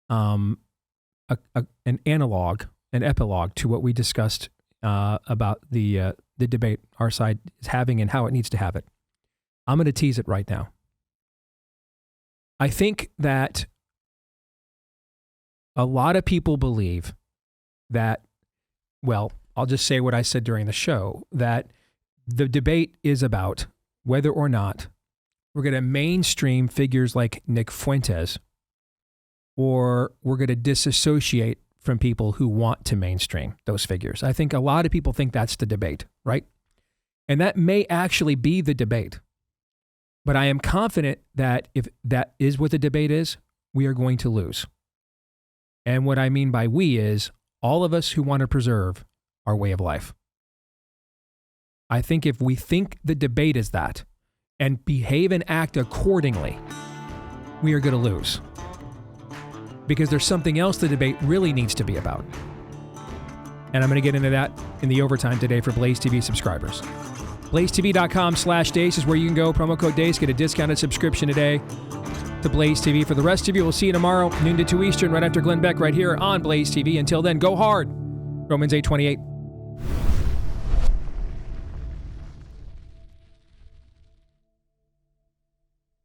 an analog, an epilogue to what we discussed about the debate our side is having and how it needs to have it, I'm going to tease it right now. I think that a lot of people believe that, well, I'll just say what I said during the show, that the debate is about whether or not we're going to mainstream figures like Nick Fuentes, or we're going to disassociate from people who want to mainstream those figures. I think a lot of people think that's the debate, right? And that may actually be the debate. But I am confident that if that is what the debate is, we are going to lose. And what I mean by we is all of us who want to preserve our way of life. I think if we think the debate is that, and behave and act accordingly, we are going to lose. Because there's something else the debate really needs to be about. And I'm going to get into that in the overtime today for Blaze TV subscribers. BlazeTV.com/Deace is where you can go. Promo code Deace, get a discounted subscription today to Blaze TV. For the rest of you, we'll see you tomorrow, noon to 2 Eastern, right after Glenn Beck, right here on Blaze TV. Until then, go hard. Romans 8:28.